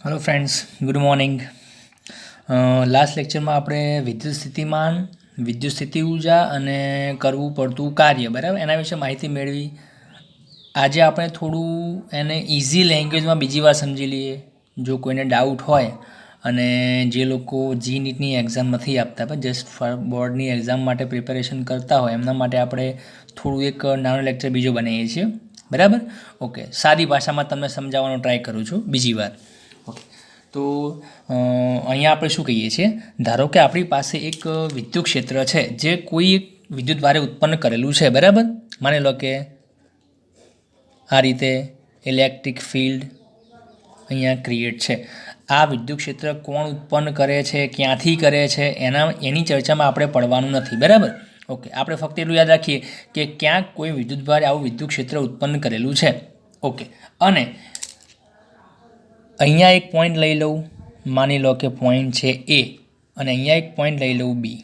Hello friends, good morning. Last लेक्चરમાં આપણે વિદ્યુત સ્થિતિમાન, વિદ્યુત સ્થિતિ ઊર્જા અને કરવું પડતું કાર્ય બરાબર એના વિશે માહિતી મેળવી. આજે આપણે થોડું એને ઇઝી લેંગ્વેજમાં બીજી વાર સમજી લઈએ. જો કોઈને ડાઉટ હોય અને જે લોકો જી નીટની એક્ઝામ નથી આપતા પણ જસ્ટ બોર્ડની એક્ઝામ માટે પ્રિપેરેશન કરતા હોય એમના માટે આપણે થોડું એક નાનો લેક્ચર બીજો બનાવીએ છીએ બરાબર. ઓકે, સાદી ભાષામાં તમને સમજાવવાનો ટ્રાય કરું છું બીજી વાર. ઓકે, તો અહીંયા આપણે શું કહીએ છીએ, ધારો કે આપણી પાસે એક વિદ્યુત ક્ષેત્ર છે જે કોઈ એક વિદ્યુત ભારે ઉત્પન્ન કરેલું છે બરાબર. માની લો કે આ રીતે ઇલેક્ટ્રિક ફિલ્ડ અહીંયા ક્રિએટ છે. આ વિદ્યુત ક્ષેત્ર કોણ ઉત્પન્ન કરે છે, ક્યાંથી કરે છે, એની ચર્ચામાં આપણે પડવાનું નથી બરાબર. ઓકે, આપણે ફક્ત એટલું યાદ રાખીએ કે ક્યાંક કોઈ વિદ્યુત ભારે આવું વિદ્યુત ક્ષેત્ર ઉત્પન્ન કરેલું છે. ઓકે, અને અહીંયા એક પોઈન્ટ લઈ લઉં, માની લો કે પોઈન્ટ છે એ, અને અહીંયા એક પોઈન્ટ લઈ લઉં બી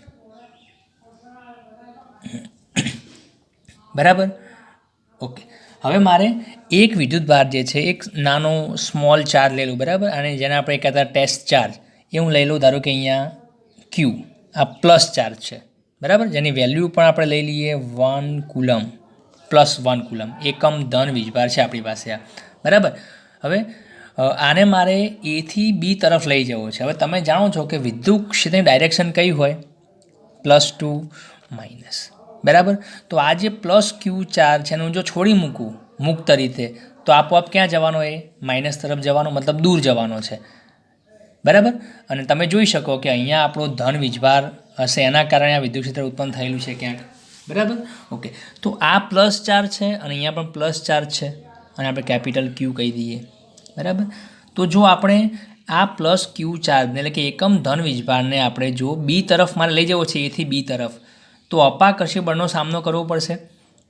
બરાબર. ઓકે, હવે મારે એક વિદ્યુત ભાર જે છે એક નાનો સ્મોલ ચાર્જ લઈ લઉં બરાબર, અને જેને આપણે કહેતા ટેસ્ટ ચાર્જ એ હું લઈ લઉં. ધારો કે અહીંયા ક્યુ આ પ્લસ ચાર્જ છે બરાબર, જેની વેલ્યુ પણ આપણે લઈ લઈએ 1 કુલમ +1 કુલમ, એકમ ધન વીજભાર છે આપણી પાસે આ બરાબર. હવે આને મારે એથી બી તરફ લઈ જવો છે. હવે તમે જાણો છો કે વિદ્યુત ક્ષેત્રની ડાયરેક્શન કઈ હોય, +2 માઇનસ બરાબર. તો આ જે પ્લસ ક્યુ ચાર્જ છે એનું જો છોડી મૂકું મુક્ત રીતે તો આપોઆપ ક્યાં જવાનો, એ માઇનસ તરફ જવાનો, મતલબ દૂર જવાનો છે બરાબર. અને તમે જોઈ શકો કે અહીંયા આપણો ધન વીજભાર હશે, એના કારણે આ વિદ્યુત ક્ષેત્ર ઉત્પન્ન થયેલું છે ક્યાંક બરાબર. ઓકે, તો આ પ્લસ ચાર્જ છે અને અહીંયા પણ પ્લસ ચાર્જ છે, અને આપણે કેપિટલ ક્યુ કહી દઈએ બરાબર. તો જો આપણે આ પ્લસ ક્યુ ચાર્જને એટલે કે એકમ ધન વીજભારને આપણે જો બી તરફ મારે લઈ જવો છે, એથી બી તરફ, તો અપાકર્ષી બળનો સામનો કરવો પડશે.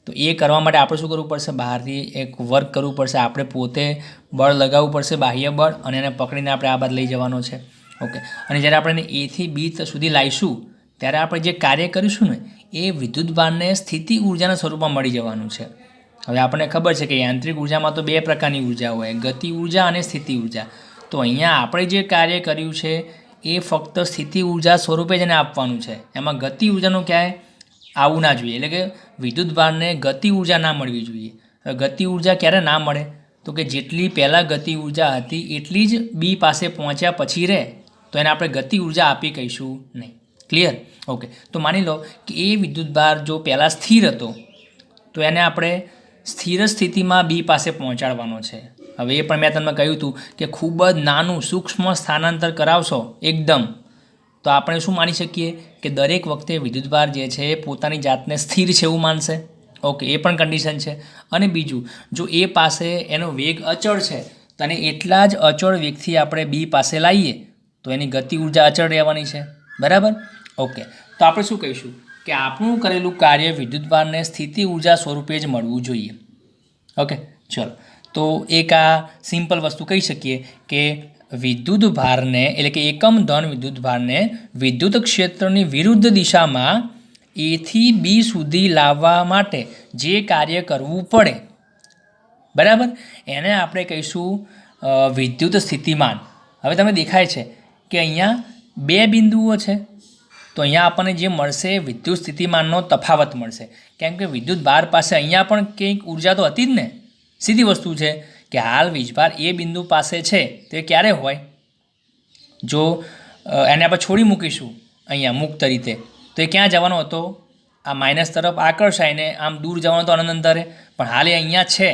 તો એ કરવા માટે આપણે શું કરવું પડશે, બહારથી એક વર્ક કરવું પડશે, આપણે પોતે બળ લગાવવું પડશે, બાહ્ય બળ, અને એને પકડીને આપણે આ બાદ લઈ જવાનો છે. ઓકે, અને જ્યારે આપણે એથી બી સુધી લાવીશું ત્યારે આપણે જે કાર્ય કરીશું ને એ વિદ્યુત ભારને સ્થિતિ ઉર્જાના સ્વરૂપમાં મળી જવાનું છે. હવે આપણને ખબર છે કે યાંત્રિક ઉર્જામાં તો બે પ્રકારની ઉર્જા હોય, ગતિ ઉર્જા અને સ્થિતિ ઉર્જા. તો અહીંયા આપણે જે કાર્ય કર્યું છે એ ફક્ત સ્થિતિ ઉર્જા સ્વરૂપે જ એને આપવાનું છે. એમાં ગતિ ઉર્જાનું ક્યાંય આવવું ના જોઈએ, એટલે કે વિદ્યુત ભારને ગતિ ઉર્જા ના મળવી જોઈએ. ગતિ ઉર્જા ક્યારે ના મળે, તો કે જેટલી પહેલાં ગતિ ઉર્જા હતી એટલી જ બી પાસે પહોંચ્યા પછી રહે તો એને આપણે ગતિ ઉર્જા આપી કહીશું નહીં. ક્લિયર? ઓકે, તો માની લો કે એ વિદ્યુત ભાર જો પહેલાં સ્થિર હતો તો એને આપણે સ્થિર સ્થિતિમાં બી પાસે પહોંચાડવાનો છે. હવે એ પણ મેં તમને કહ્યું હતું કે ખૂબ જ નાનું સૂક્ષ્મ સ્થાનાંતર કરાવશો એકદમ, તો આપણે શું માની શકીએ કે દરેક વખતે વિદ્યુતભાર જે છે એ પોતાની જાતને સ્થિર છે એવું માનશે. ઓકે, એ પણ કન્ડિશન છે. અને બીજું, જો એ પાસે એનો વેગ અચળ છે તો એને એટલા જ અચળ વેગથી આપણે બી પાસે લાવીએ તો એની ગતિ ઉર્જા અચળ રહેવાની છે બરાબર. ઓકે, તો આપણે શું કહીશું કે આપણું કરેલું કાર્ય વિદ્યુતભારને સ્થિતિ ઉર્જા સ્વરૂપે જ મળવું જોઈએ. ઓકે, ચલો, તો એક આ સિમ્પલ વસ્તુ કહી શકીએ કે વિદ્યુત ભારને એટલે કે એકમ ધન વિદ્યુત ભારને વિદ્યુત ક્ષેત્રની વિરુદ્ધ દિશામાં એથી બી સુધી લાવવા માટે જે કાર્ય કરવું પડે બરાબર એને આપણે કહીશું વિદ્યુત સ્થિતિમાન. હવે તમે દેખાય છે કે અહીંયા બે બિંદુઓ છે, તો અહીંયા આપણને જે મળશે વિદ્યુત સ્થિતિમાનનો તફાવત મળશે, કેમ કે વિદ્યુત ભાર પાસે અહીંયા પણ કંઈક ઉર્જા તો હતી જ ને. સીધી વસ્તુ છે કે હાલ વીજભાર એ બિંદુ પાસે છે તે ક્યારે હોય, જો એને આપણે છોડી મૂકીશું અહીંયા મુક્ત રીતે તો એ ક્યાં જવાનો હતો, આ માઇનસ તરફ આકર્ષાઈને આમ દૂર જવાનો તો અનંતરે. પણ હાલ એ અહીંયા છે,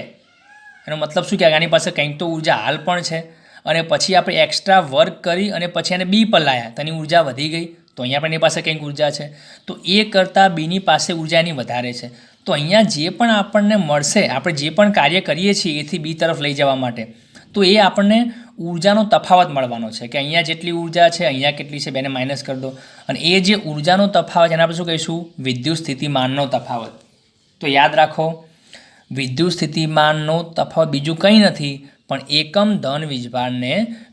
એનો મતલબ શું કે આની પાસે કંઈક તો ઉર્જા હાલ પણ છે, અને પછી આપણે એક્સ્ટ્રા વર્ક કરી અને પછી એને બી પર લાવ્યા તો એની ઉર્જા વધી ગઈ, તો અહીંયા પણ એની પાસે કંઈક ઉર્જા છે. તો એ કરતાં બીની પાસે ઉર્જા એની વધારે છે. તો અહીંયા જે પણ આપણને મળશે, આપણે જે પણ કાર્ય કરીએ છીએ એથી બી તરફ લઈ જવા માટે, તો એ આપણને ઉર્જાનો તફાવત મળવાનો છે કે અહીંયા જેટલી ઉર્જા છે અહીંયા કેટલી છે, બેને માઇનસ કરી દો, અને એ જે ઉર્જાનો તફાવત એના આપણે શું કહીશું, વિદ્યુત સ્થિતિમાનનો તફાવત. તો યાદ રાખો, વિદ્યુત સ્થિતિમાનનો તફાવત બીજું કંઈ નથી પણ એકમ ધન વીજભારને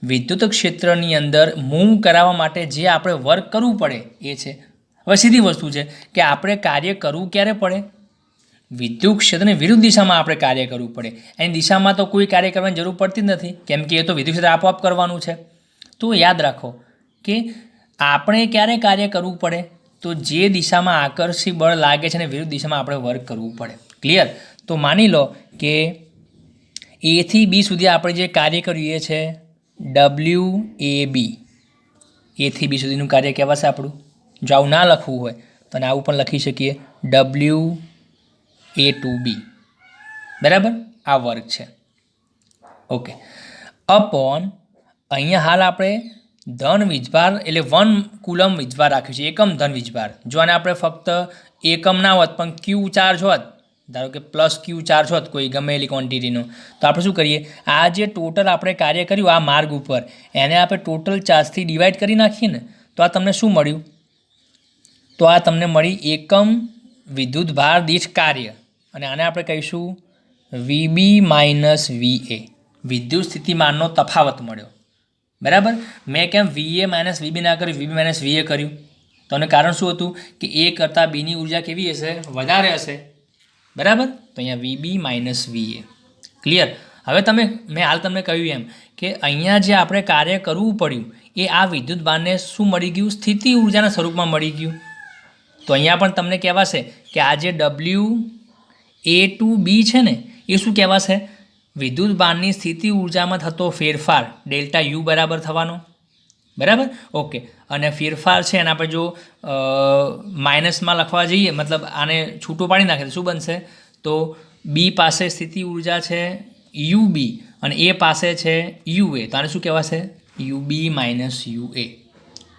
વિદ્યુત ક્ષેત્રની અંદર મૂવ કરાવવા માટે જે આપણે વર્ક કરવું પડે એ છે. હવે સીધી વસ્તુ છે કે આપણે કાર્ય કરવું ક્યારે પડે, વિદ્યુત ક્ષેત્રની વિરુદ્ધ દિશામાં આપણે કાર્ય કરવું પડે. એની દિશામાં તો કોઈ કાર્ય કરવાની જરૂર પડતી જ નથી, કેમ કે એ તો વિદ્યુત ક્ષેત્ર આપોઆપ કરવાનું છે. તો યાદ રાખો કે આપણે ક્યારે કાર્ય કરવું પડે, તો જે દિશામાં આકર્ષી બળ લાગે છે ને વિરુદ્ધ દિશામાં આપણે વર્ક કરવું પડે. ક્લિયર? તો માની લો કે એ થી બી સુધી આપણે જે કાર્ય કર્યું એ છે WAB. એ થી બી સુધીનું કાર્ય કહેવાશે આપણું. જો આવું ના લખવું હોય તો આવું પણ લખી શકીએ WA to B. બરાબર? આ વર્ક છે. ઓકે. અપોન અહીંયા હાલ આપણે ધન વીજભાર એટલે 1 કુલમ વીજભાર રાખ્યું છે, એકમ ધન વીજભાર. જો આને આપણે ફક્ત એકમ ના હોત પણ ક્યુ ચાર્જ હોત, ધારો કે પ્લસ ક્યુ ચાર્જ હોત કોઈ ગમે એલી ક્વોન્ટિટીનો, તો આપણે શું કરીએ, આ જે ટોટલ આપણે કાર્ય કર્યું આ માર્ગ ઉપર એને આપણે ટોટલ ચાર્જથી ડિવાઈડ કરી નાખીએ ને, તો આ તમને શું મળ્યું, તો આ તમને મળી એકમ વિદ્યુત ભાર દીઠ કાર્ય, અને આને આપણે કહીશું VB માઇનસ VA, વિદ્યુત સ્થિતિમાનનો તફાવત મળ્યો. બરાબર? મેં કેમ VA માઇનસ VB ના કર્યું, VB માઇનસ VA કર્યું? તો એનું કારણ શું હતું કે A કરતાં Bની ઉર્જા કેવી હશે, વધારે હશે. બરાબર? તો અહીંયા VB માઇનસ VA. ક્લિયર? હવે મેં હાલ તમને કહ્યું એમ કે અહીંયા જે આપણે કાર્ય કરવું પડ્યું એ આ વિદ્યુત ભારને શું મળી ગયું, સ્થિતિ ઉર્જાના સ્વરૂપમાં મળી ગયું. તો અહીંયા પણ તમને કહેવાશે કે આ જે WA to B છે ને એ શું કહેવાશે, વિદ્યુત ભારની સ્થિતિ ઉર્જામાં થતો ફેરફાર ΔU બરાબર થવાનો. બરાબર? ઓકે. અને ફેરફાર છે અને આપણે જો માઇનસમાં લખવા જઈએ, મતલબ આને છૂટું પાડી નાખે તો શું બનશે, તો B પાસે સ્થિતિ ઉર્જા છે UB અને A પાસે છે UA, તો આને શું કહેવાશે, UB minus UA.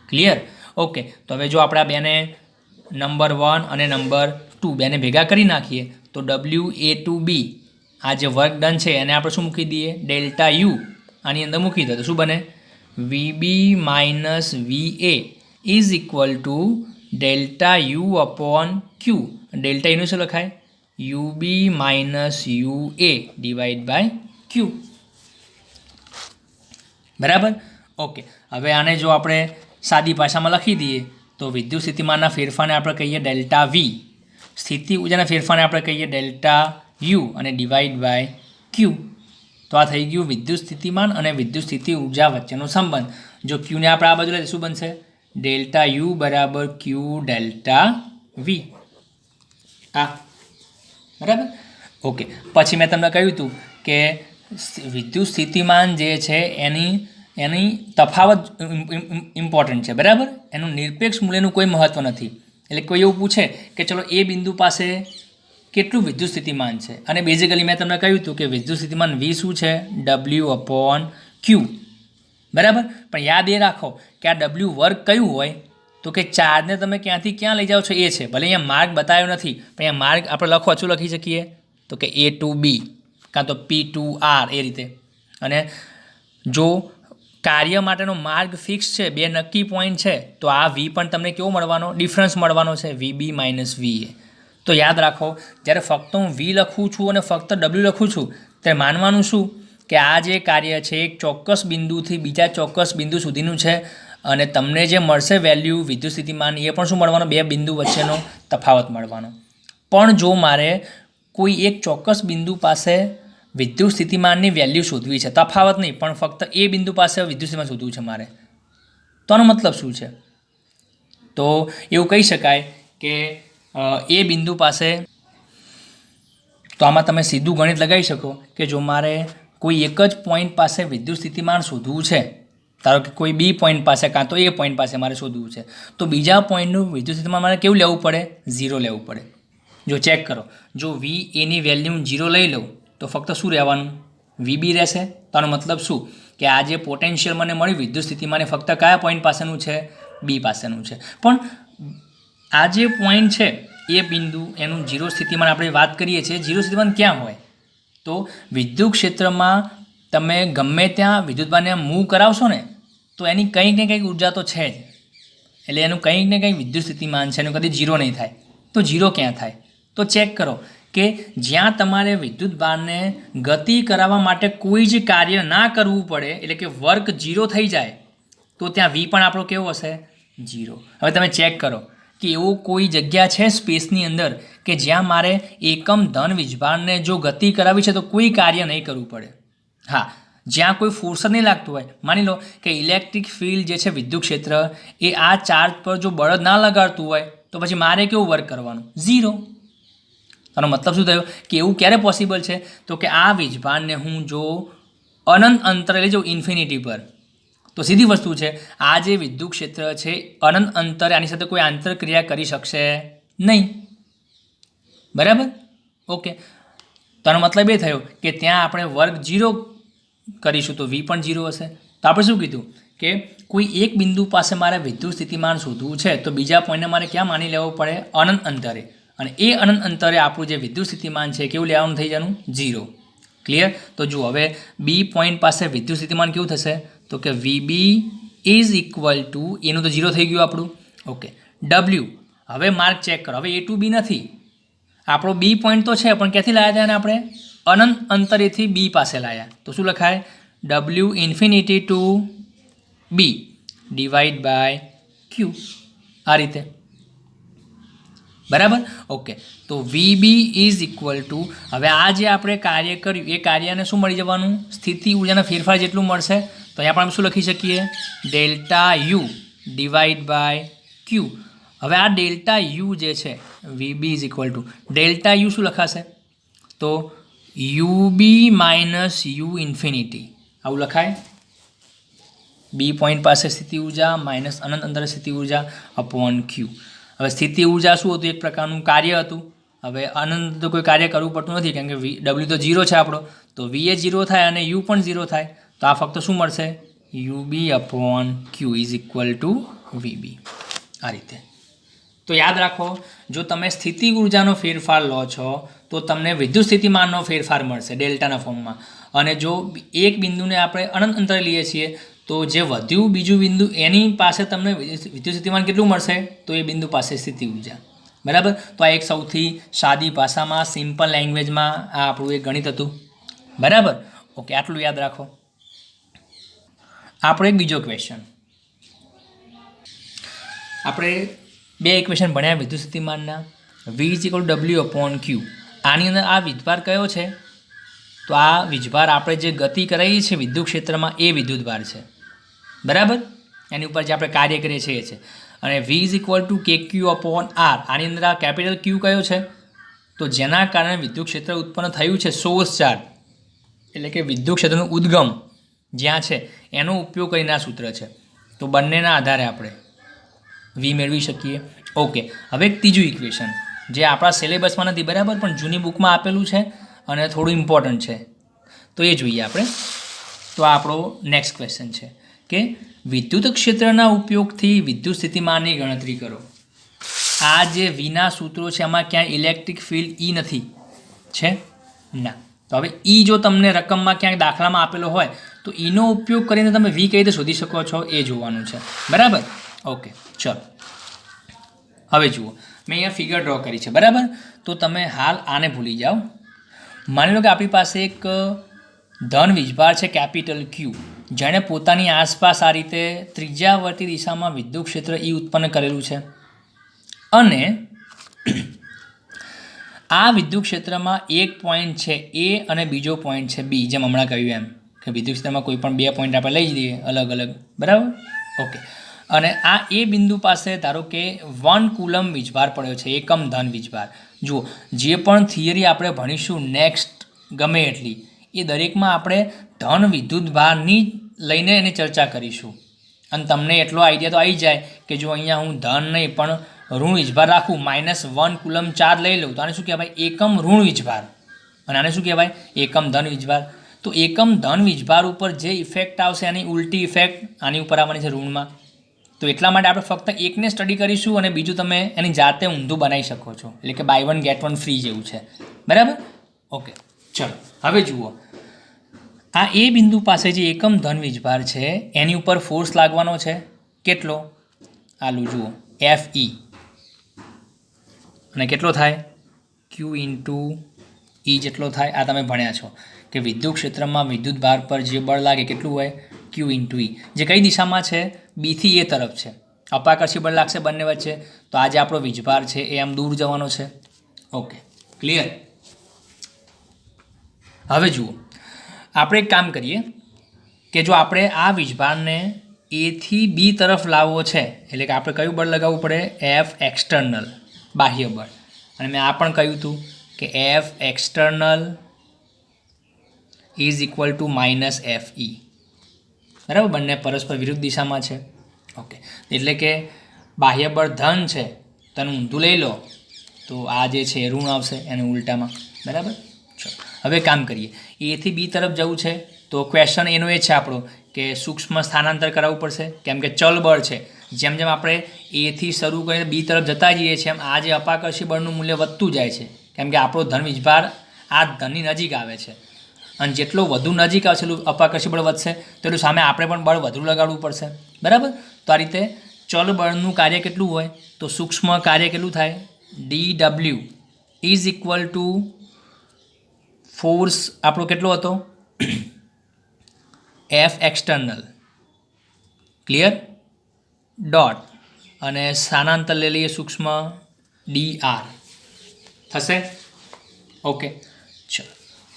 Clear? Okay. તો હવે જો આપણે આ બેને નંબર 1 અને નંબર 2 બેને ભેગા કરી નાખીએ તો WA to B આ જે વર્ક ડન છે એને આપણે શું મૂકી દઈએ, ΔU આની અંદર મૂકી દો તો શું બને, VB minus VA is equal to ΔU upon Q. ΔUનું શું લખાય, UB minus UA divide by Q. બરાબર? ઓકે. હવે આને જો આપણે સાદી ભાષામાં લખી દઈએ તો વિદ્યુત સ્થિતિમાનના ફેરફારને આપણે કહીએ ΔV, સ્થિતિ ઉર્જાના ફેરફારને આપણે કહીએ ΔU અને ડિવાઈડ બાય Q. તો આ થઈ ગયું વિદ્યુત સ્થિતિમાન અને વિદ્યુત સ્થિતિ ઉર્જા વચ્ચેનો સંબંધ. જો Qને આપણે આ બાજુ લઈએ શું બનશે, ΔU બરાબર Q ΔV. આ બરાબર? ઓકે. પછી મેં તમને કહ્યું હતું કે વિદ્યુત સ્થિતિમાન જે છે એની તફાવત ઇમ્પોર્ટન્ટ છે. બરાબર? એનું નિરપેક્ષ મૂલ્યનું કોઈ મહત્ત્વ નથી. એટલે કોઈ એવું પૂછે કે ચલો એ બિંદુ પાસે કેટલું વિદ્યુત સ્થિતિમાન છે, અને બેઝિકલી મેં તમને કહ્યું હતું કે વિદ્યુત સ્થિતિમાન V શું છે, W અપોન Q. બરાબર? પણ યાદ એ રાખો કે આ W વર્ક કયું હોય, તો કે ચાર્જને તમે ક્યાંથી ક્યાં લઈ જાઓ છો એ છે. ભલે અહીંયા માર્ગ બતાવ્યો નથી પણ અહીંયા માર્ગ આપણે શું લખી શકીએ, તો કે A to B કાં તો P to R એ રીતે. અને જો કાર્ય માટેનો માર્ગ ફિક્સ છે, બે નક્કી પોઈન્ટ છે, તો આ V પણ તમને કેવો મળવાનો, ડિફરન્સ મળવાનો છે, VB માઇનસ VA. તો યાદ રાખો જ્યારે ફક્ત હું V લખું છું અને ફક્ત W લખું છું ત્યારે માનવાનું શું કે આ જે કાર્ય છે એક ચોક્કસ બિંદુથી બીજા ચોક્કસ બિંદુ સુધીનું છે, અને તમને જે મળશે વેલ્યુ વિદ્યુત સ્થિતિમાન એ પણ શું મળવાનો, બે બિંદુ વચ્ચેનો તફાવત મળવાનો. પણ જો મારે કોઈ એક ચોક્કસ બિંદુ પાસે વિદ્યુત સ્થિતિમાનની વેલ્યુ શોધવી છે, તફાવત નહીં પણ ફક્ત એ બિંદુ પાસે વિદ્યુત સ્થિતિમાન શોધવું છે મારે, તો આનો મતલબ શું છે, તો એવું કહી શકાય કે એ બિંદુ પાસે, તો આમાં તમે સીધું ગણિત લગાવી શકો કે જો મારે કોઈ એક જ પોઈન્ટ પાસે વિદ્યુત સ્થિતિમાન શોધવું છે, ધારો કે કોઈ બી પોઈન્ટ પાસે કાં તો એ પોઈન્ટ પાસે મારે શોધવું છે, તો બીજા પોઈન્ટનું વિદ્યુત સ્થિતિમાન મારે કેવું લેવું પડે, 0 લેવું પડે. જો ચેક કરો, જો વી એની વેલ્યુ 0 લઈ લઉં તો ફક્ત શું રહેવાનું, VB રહેશે. તો આનો મતલબ શું કે આ જે પોટેન્શિયલ મને મળ્યું વિદ્યુત સ્થિતિમાન એ ફક્ત કયા પોઈન્ટ પાસેનું છે, બી પાસેનું છે. પણ આ જે પોઈન્ટ છે એ બિંદુ એનું 0 સ્થિતિમાન આપણે વાત કરીએ છીએ, 0 સ્થિતિમાન ક્યાં હોય, તો વિદ્યુત ક્ષેત્રમાં તમે ગમે ત્યાં વિદ્યુતભારને મૂવ કરાવશો ને તો એની કંઈક ને કંઈક ઉર્જા તો છે જ, એટલે એનું કંઈક ને કંઈક વિદ્યુત સ્થિતિમાન છે, એનું કદી 0 નહીં થાય. તો 0 ક્યાં થાય, તો ચેક કરો કે જ્યાં તમારે વિદ્યુતભારને ગતિ કરાવવા માટે કોઈ જ કાર્ય ના કરવું પડે, એટલે કે વર્ક 0 થઈ જાય, તો ત્યાં V પણ આપણો કેવો હશે, 0. હવે તમે ચેક કરો કે એવો કોઈ જગ્યા છે સ્પેસની અંદર કે જ્યાં મારે એકમ ધન વીજભારને જો ગતિ કરાવી છે તો કોઈ કાર્ય નહીં કરવું પડે. હા, જ્યાં કોઈ ફોર્સ જ નહીં લાગતું હોય, માની લો કે ઇલેક્ટ્રિક ફિલ્ડ જે છે વિદ્યુત ક્ષેત્ર એ આ ચાર્જ પર જો બળ ના લગાડતું હોય તો પછી મારે કેવું વર્ક કરવાનું? ઝીરો. આનો મતલબ શું થયો કે એવું ક્યારે પોસિબલ છે? તો કે આ વીજભારને હું જો અનંત અંતરે લઈ જાઉં ઇન્ફિનિટી પર, તો સીધી વસ્તુ છે આ જે વિદ્યુત ક્ષેત્ર છે અનંત અંતરે આની સાથે કોઈ આંતરક્રિયા કરી શકશે નહીં. બરાબર? ઓકે. તો આનો મતલબ એ થયો કે ત્યાં આપણે વર્ગ 0 કરીશું તો વી પણ 0 હશે. તો આપણે શું કીધું કે કોઈ એક બિંદુ પાસે મારે વિદ્યુત સ્થિતિમાન શોધવું છે તો બીજા પોઈન્ટને મારે ક્યાં માની લેવો પડે? અનંત અંતરે. અને એ અનંત અંતરે આપણું જે વિદ્યુત સ્થિતિમાન છે કેવું લેવાનું થઈ જવાનું? 0. ક્લિયર? તો જુઓ હવે બી પોઈન્ટ પાસે વિદ્યુત સ્થિતિમાન કેવું થશે? તો કે વીબી ઇઝ ઇક્વલ ટુ, એનું તો 0 થઈ ગયું આપણું. ઓકે. ડબલ્યુ, હવે માર્ક ચેક કરો. હવે એ ટુ બી નથી, આપણો બી પોઈન્ટ તો છે પણ ક્યાંથી લાવ્યા હતા આપણે? અનંત અંતરેથી બી પાસે લાવ્યા. તો શું લખાય? W infinity to B divide by Q. આ રીતે. બરાબર? ઓકે. તો વીબી ઇઝ ઇક્વલ ટુ, હવે આ જે આપણે કાર્ય કર્યું એ કાર્યને શું મળી જવાનું? સ્થિતિ ઉર્જાના ફેરફાર જેટલું મળશે. તો અહીંયા પણ શું લખી શકીએ? Delta U divide by Q. હવે આ ડેલ્ટા યુ જે છે VB is equal to delta U શું લખાશે? તો યુબી માઇનસ યુ ઇન્ફિનિટી આવું લખાય. બી પોઈન્ટ પાસે સ્થિતિ ઉર્જા માઇનસ અનંત અંતરે સ્થિતિ ઉર્જા અપોન ક્યુ. હવે સ્થિતિ ઉર્જા શું હતું? એક પ્રકારનું કાર્ય હતું. હવે અનંત તો કોઈ કાર્ય કરવું પડતું નથી કારણ કે ડબલ્યુ તો 0 છે આપણો, તો વી એ 0 થાય અને યુ પણ 0 થાય. તો આ ફક્ત શું મળશે? UB upon Q is equal two VB. આ રીતે. તો યાદ રાખો, જો તમે સ્થિતિ ઉર્જાનો ફેરફાર લો છો તો તમને વિદ્યુત સ્થિતિમાનનો ફેરફાર મળશે ડેલ્ટાના ફોર્મમાં. અને જો એક બિંદુને આપણે અનંત અંતરે લઈએ છીએ તો જે વધ્યું બીજું બિંદુ એની પાસે તમને વિદ્યુત સ્થિતિમાન કેટલું મળશે? તો એ બિંદુ પાસે સ્થિતિ ઉર્જા. બરાબર? તો આ એક સૌથી સાદી ભાષામાં સિમ્પલ લેંગ્વેજમાં આ આપણું એક ગણિત હતું. બરાબર? ઓકે. આટલું યાદ રાખો. આપણો એક બીજો ક્વેશ્ચન, આપણે 2 ઇક્વેશન ભણ્યા વિદ્યુત સ્થિતિમાનના. V is equal W upon Q. આની અંદર આ વીજભાર કયો છે? તો આ વીજભાર આપણે જે ગતિ કરાવી છે વિદ્યુત ક્ષેત્રમાં એ વિદ્યુતભાર છે. બરાબર? એની ઉપર જે આપણે કાર્ય કરીએ છીએ એ છે. અને વી ઇઝ ઇક્વલ ટુ કે ક્યુ અપોન આર. આની અંદર આ કેપિટલ ક્યુ કયો છે? તો જેના કારણે વિદ્યુત ક્ષેત્ર ઉત્પન્ન થયું છે સોર્સ ચાર્જ, એટલે કે વિદ્યુત ક્ષેત્રનું ઉદ્ગમ જ્યાં છે એનો ઉપયોગ કરીને આ સૂત્ર છે. તો બંનેના આધારે આપણે વી મેળવી શકીએ. ઓકે. હવે એક ત્રીજું ઇક્વેશન જે આપણા સિલેબસમાં નથી, બરાબર, પણ જૂની બુકમાં આપેલું છે અને થોડું ઇમ્પોર્ટન્ટ છે, તો એ જોઈએ આપણે. તો આ આપણો નેક્સ્ટ ક્વેશ્ચન છે કે વિદ્યુત ક્ષેત્રના ઉપયોગથી વિદ્યુત સ્થિતિમાનની ગણતરી કરો. આ જે વીના સૂત્રો છે એમાં ક્યાંય ઇલેક્ટ્રિક ફિલ્ડ ઈ નથી છે? ના. તો હવે ઈ જો તમને રકમમાં ક્યાંક દાખલામાં આપેલો હોય તો ઈનો ઉપયોગ કરીને તમે વી કઈ રીતે શોધી શકો છો એ જોવાનું છે. બરાબર? ઓકે. ચલો હવે જુઓ, મેં અહીંયા ફિગર ડ્રો કરી છે. બરાબર? તો તમે હાલ આને ભૂલી જાઓ. માની લો કે આપણી પાસે એક ધન વીજભાર છે કેપિટલ ક્યુ, જેણે પોતાની આસપાસ આ રીતે ત્રિજ્યાવર્તી દિશામાં વિદ્યુત ક્ષેત્ર ઈ ઉત્પન્ન કરેલું છે. અને આ વિદ્યુત ક્ષેત્રમાં એક પોઈન્ટ છે એ અને બીજો પોઈન્ટ છે બી, જેમ હમણાં કહ્યું એમ કે વિદ્યુત ક્ષેત્રમાં કોઈ પણ 2 પોઈન્ટ આપણે લઈ જઈએ અલગ અલગ. બરાબર? ઓકે. અને આ એ બિંદુ પાસે ધારો કે 1 કુલમ વીજભાર પડ્યો છે, એકમ ધન વીજભાર. જુઓ, જે પણ થિયરી આપણે ભણીશું નેક્સ્ટ ગમે એટલી, એ દરેકમાં આપણે ધન વિદ્યુતભારની લઈને એની ચર્ચા કરીશું. અને તમને એટલો આઈડિયા તો આવી જાય કે જો અહીંયા હું ધન નહીં પણ ઋણ વીજભાર રાખું, -1 કુલમ ચાર્જ લઈ લઉં તો આને શું કહેવાય? એકમ ઋણ વીજભાર. અને આને શું કહેવાય? એકમ ધન વીજભાર. તો એકમ ધન વીજભાર ઉપર જે ઇફેક્ટ આવશે એની ઉલટી ઇફેક્ટ આની ઉપર આવવાની છે ઋણમાં. તો એટલા માટે આપણે ફક્ત એકને સ્ટડી કરીશું અને બીજું તમે એની જાતે ઊંધું બનાવી શકો છો, એટલે કે બાય 1 ગેટ 1 ફ્રી જેવું છે. બરાબર? ઓકે. ચલો હવે જુઓ, આ એ બિંદુ પાસે જે એકમ ધન વીજભાર છે એની ઉપર ફોર્સ લાગવાનો છે કેટલો? આલું જુઓ, FE. અને કેટલો થાય? Q ઇન્ટુ E જેટલો થાય. આ તમે ભણ્યા છો કે વિદ્યુત ક્ષેત્રમાં વિદ્યુત ભાર પર જે બળ લાગે કેટલું હોય? Q ઇન્ટુ E, જે કઈ દિશામાં છે? બી થી એ તરફ છે. અપાકર્ષી બળ લાગશે બંને વચ્ચે. તો આ જે આપણો વીજભાર છે એ આમ દૂર જવાનો છે. Okay, clear. હવે જુઓ, આપણે એક કામ કરીએ કે જો આપણે આ વીજભારને એથી બી તરફ લાવવો છે, એટલે કે આપણે કયું બળ લગાવવું પડે? એફ એક્સટર્નલ, બાહ્ય બળ. અને મેં આ પણ કહ્યું હતું કે F external is equal to minus F ઈ, બરાબર? બંને પરસ્પર વિરુદ્ધ દિશામાં છે. ઓકે, એટલે કે બાહ્ય બળ ધન છે, તને ઊંધું લઈ લો તો આ જે છે એ ઋણ આવશે, એને ઉલટામાં, બરાબર? ચલો હવે કામ કરીએ. એથી બી તરફ જવું છે તો ક્વેશ્ચન એનો એ છે આપણો કે સૂક્ષ્મ સ્થાનાંતર કરાવવું પડશે, કેમ કે ચલ બળ છે. જેમ જેમ આપણે એથી શરૂ કરીને બી તરફ જતા જઈએ છીએ એમ આ જે અપાકર્ષી બળનું મૂલ્ય વધતું જાય છે, કેમ કે આપણો ધન વીજભાર આ ધનની નજીક આવે છે. અને જેટલો વધુ નજીક આવશે એટલું અપાકર્ષી બળ વધશે, તો એટલું સામે આપણે પણ બળ વધુ લગાડવું પડશે, બરાબર? તો આ રીતે ચલ બળનું કાર્ય કેટલું હોય તો સૂક્ષ્મ કાર્ય કેટલું થાય? DW is equal two force આપણો કેટલો હતો? એફ એક્સટર્નલ, ક્લિયર, ડોટ, અને સ્થાનાંતર લઈ લઈએ સૂક્ષ્મ DR થશે. ઓકે, ચલો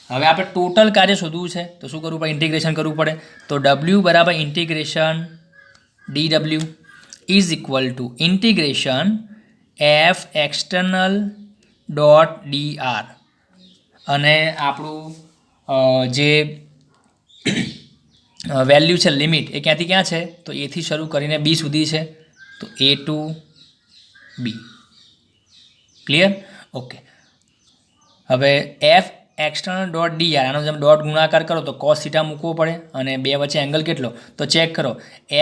હવે આપણે ટોટલ કાર્ય શોધવું છે તો શું કરવું પડે? ઇન્ટિગ્રેશન કરવું પડે. તો W બરાબર integration DW is equal two integration F external dot DR, અને આપણું જે વેલ્યુ છે લિમિટ એ ક્યાંથી ક્યાં છે? તો એથી શરૂ કરીને બી સુધી છે, તો A to B, clear. Okay, હવે એફ એક્સટર્નલ ડોટ DR, આનો જેમ ડોટ ગુણાકાર કરો તો કોસ થીટા મૂકવો પડે, અને બે વચ્ચે એંગલ કેટલો? તો ચેક કરો,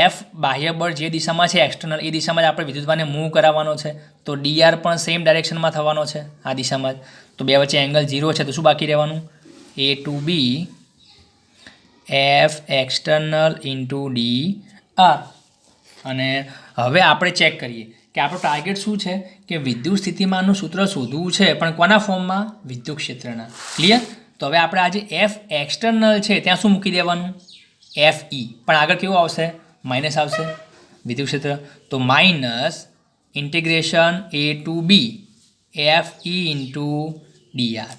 એફ બાહ્ય બળ જે દિશામાં છે એક્સટર્નલ, એ દિશામાં જ આપણે વિદ્યુતભારને મૂવ કરાવવાનો છે, તો DR પણ સેમ ડાયરેક્શનમાં થવાનો છે, આ દિશામાં જ. તો બે વચ્ચે એંગલ 0 છે, તો શું બાકી રહેવાનું? A to B F external into DR. અને હવે આપણે ચેક કરીએ કે આપણો ટાર્ગેટ શું છે કે વિદ્યુત સ્થિતિમાનનું સૂત્ર શોધવું છે, પણ કોના ફોર્મમાં? વિદ્યુત ક્ષેત્રના. ક્લિયર. તો હવે આપણે આ જે એફ એક્સટર્નલ છે ત્યાં શું મૂકી દેવાનું? FE, પણ આગળ કેવું આવશે? માઇનસ આવશે વિદ્યુત ક્ષેત્ર, તો minus integration A to B FE into DR,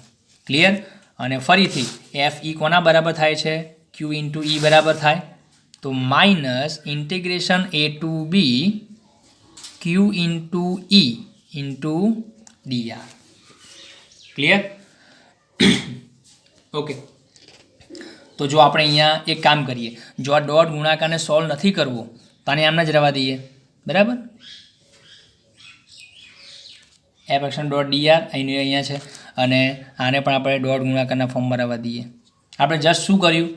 clear. અને ફરીથી FE કોના બરાબર થાય છે? Q ઇન્ટુ E બરાબર થાય, તો minus integration A to B Q into E into DR, clear. Okay, તો જો આપણે અહીંયા એક કામ કરીએ, જો આ ડોટ ગુણાકારને સોલ્વ નથી કરવો તો આને આમને જ રહેવા દઈએ, બરાબર? એફ એક્શન ડોટ DR અહીંયા છે, અને આને પણ આપણે ડોટ ગુણાકારના ફોર્મમાં રહેવા દઈએ. આપણે જસ્ટ શું કર્યું?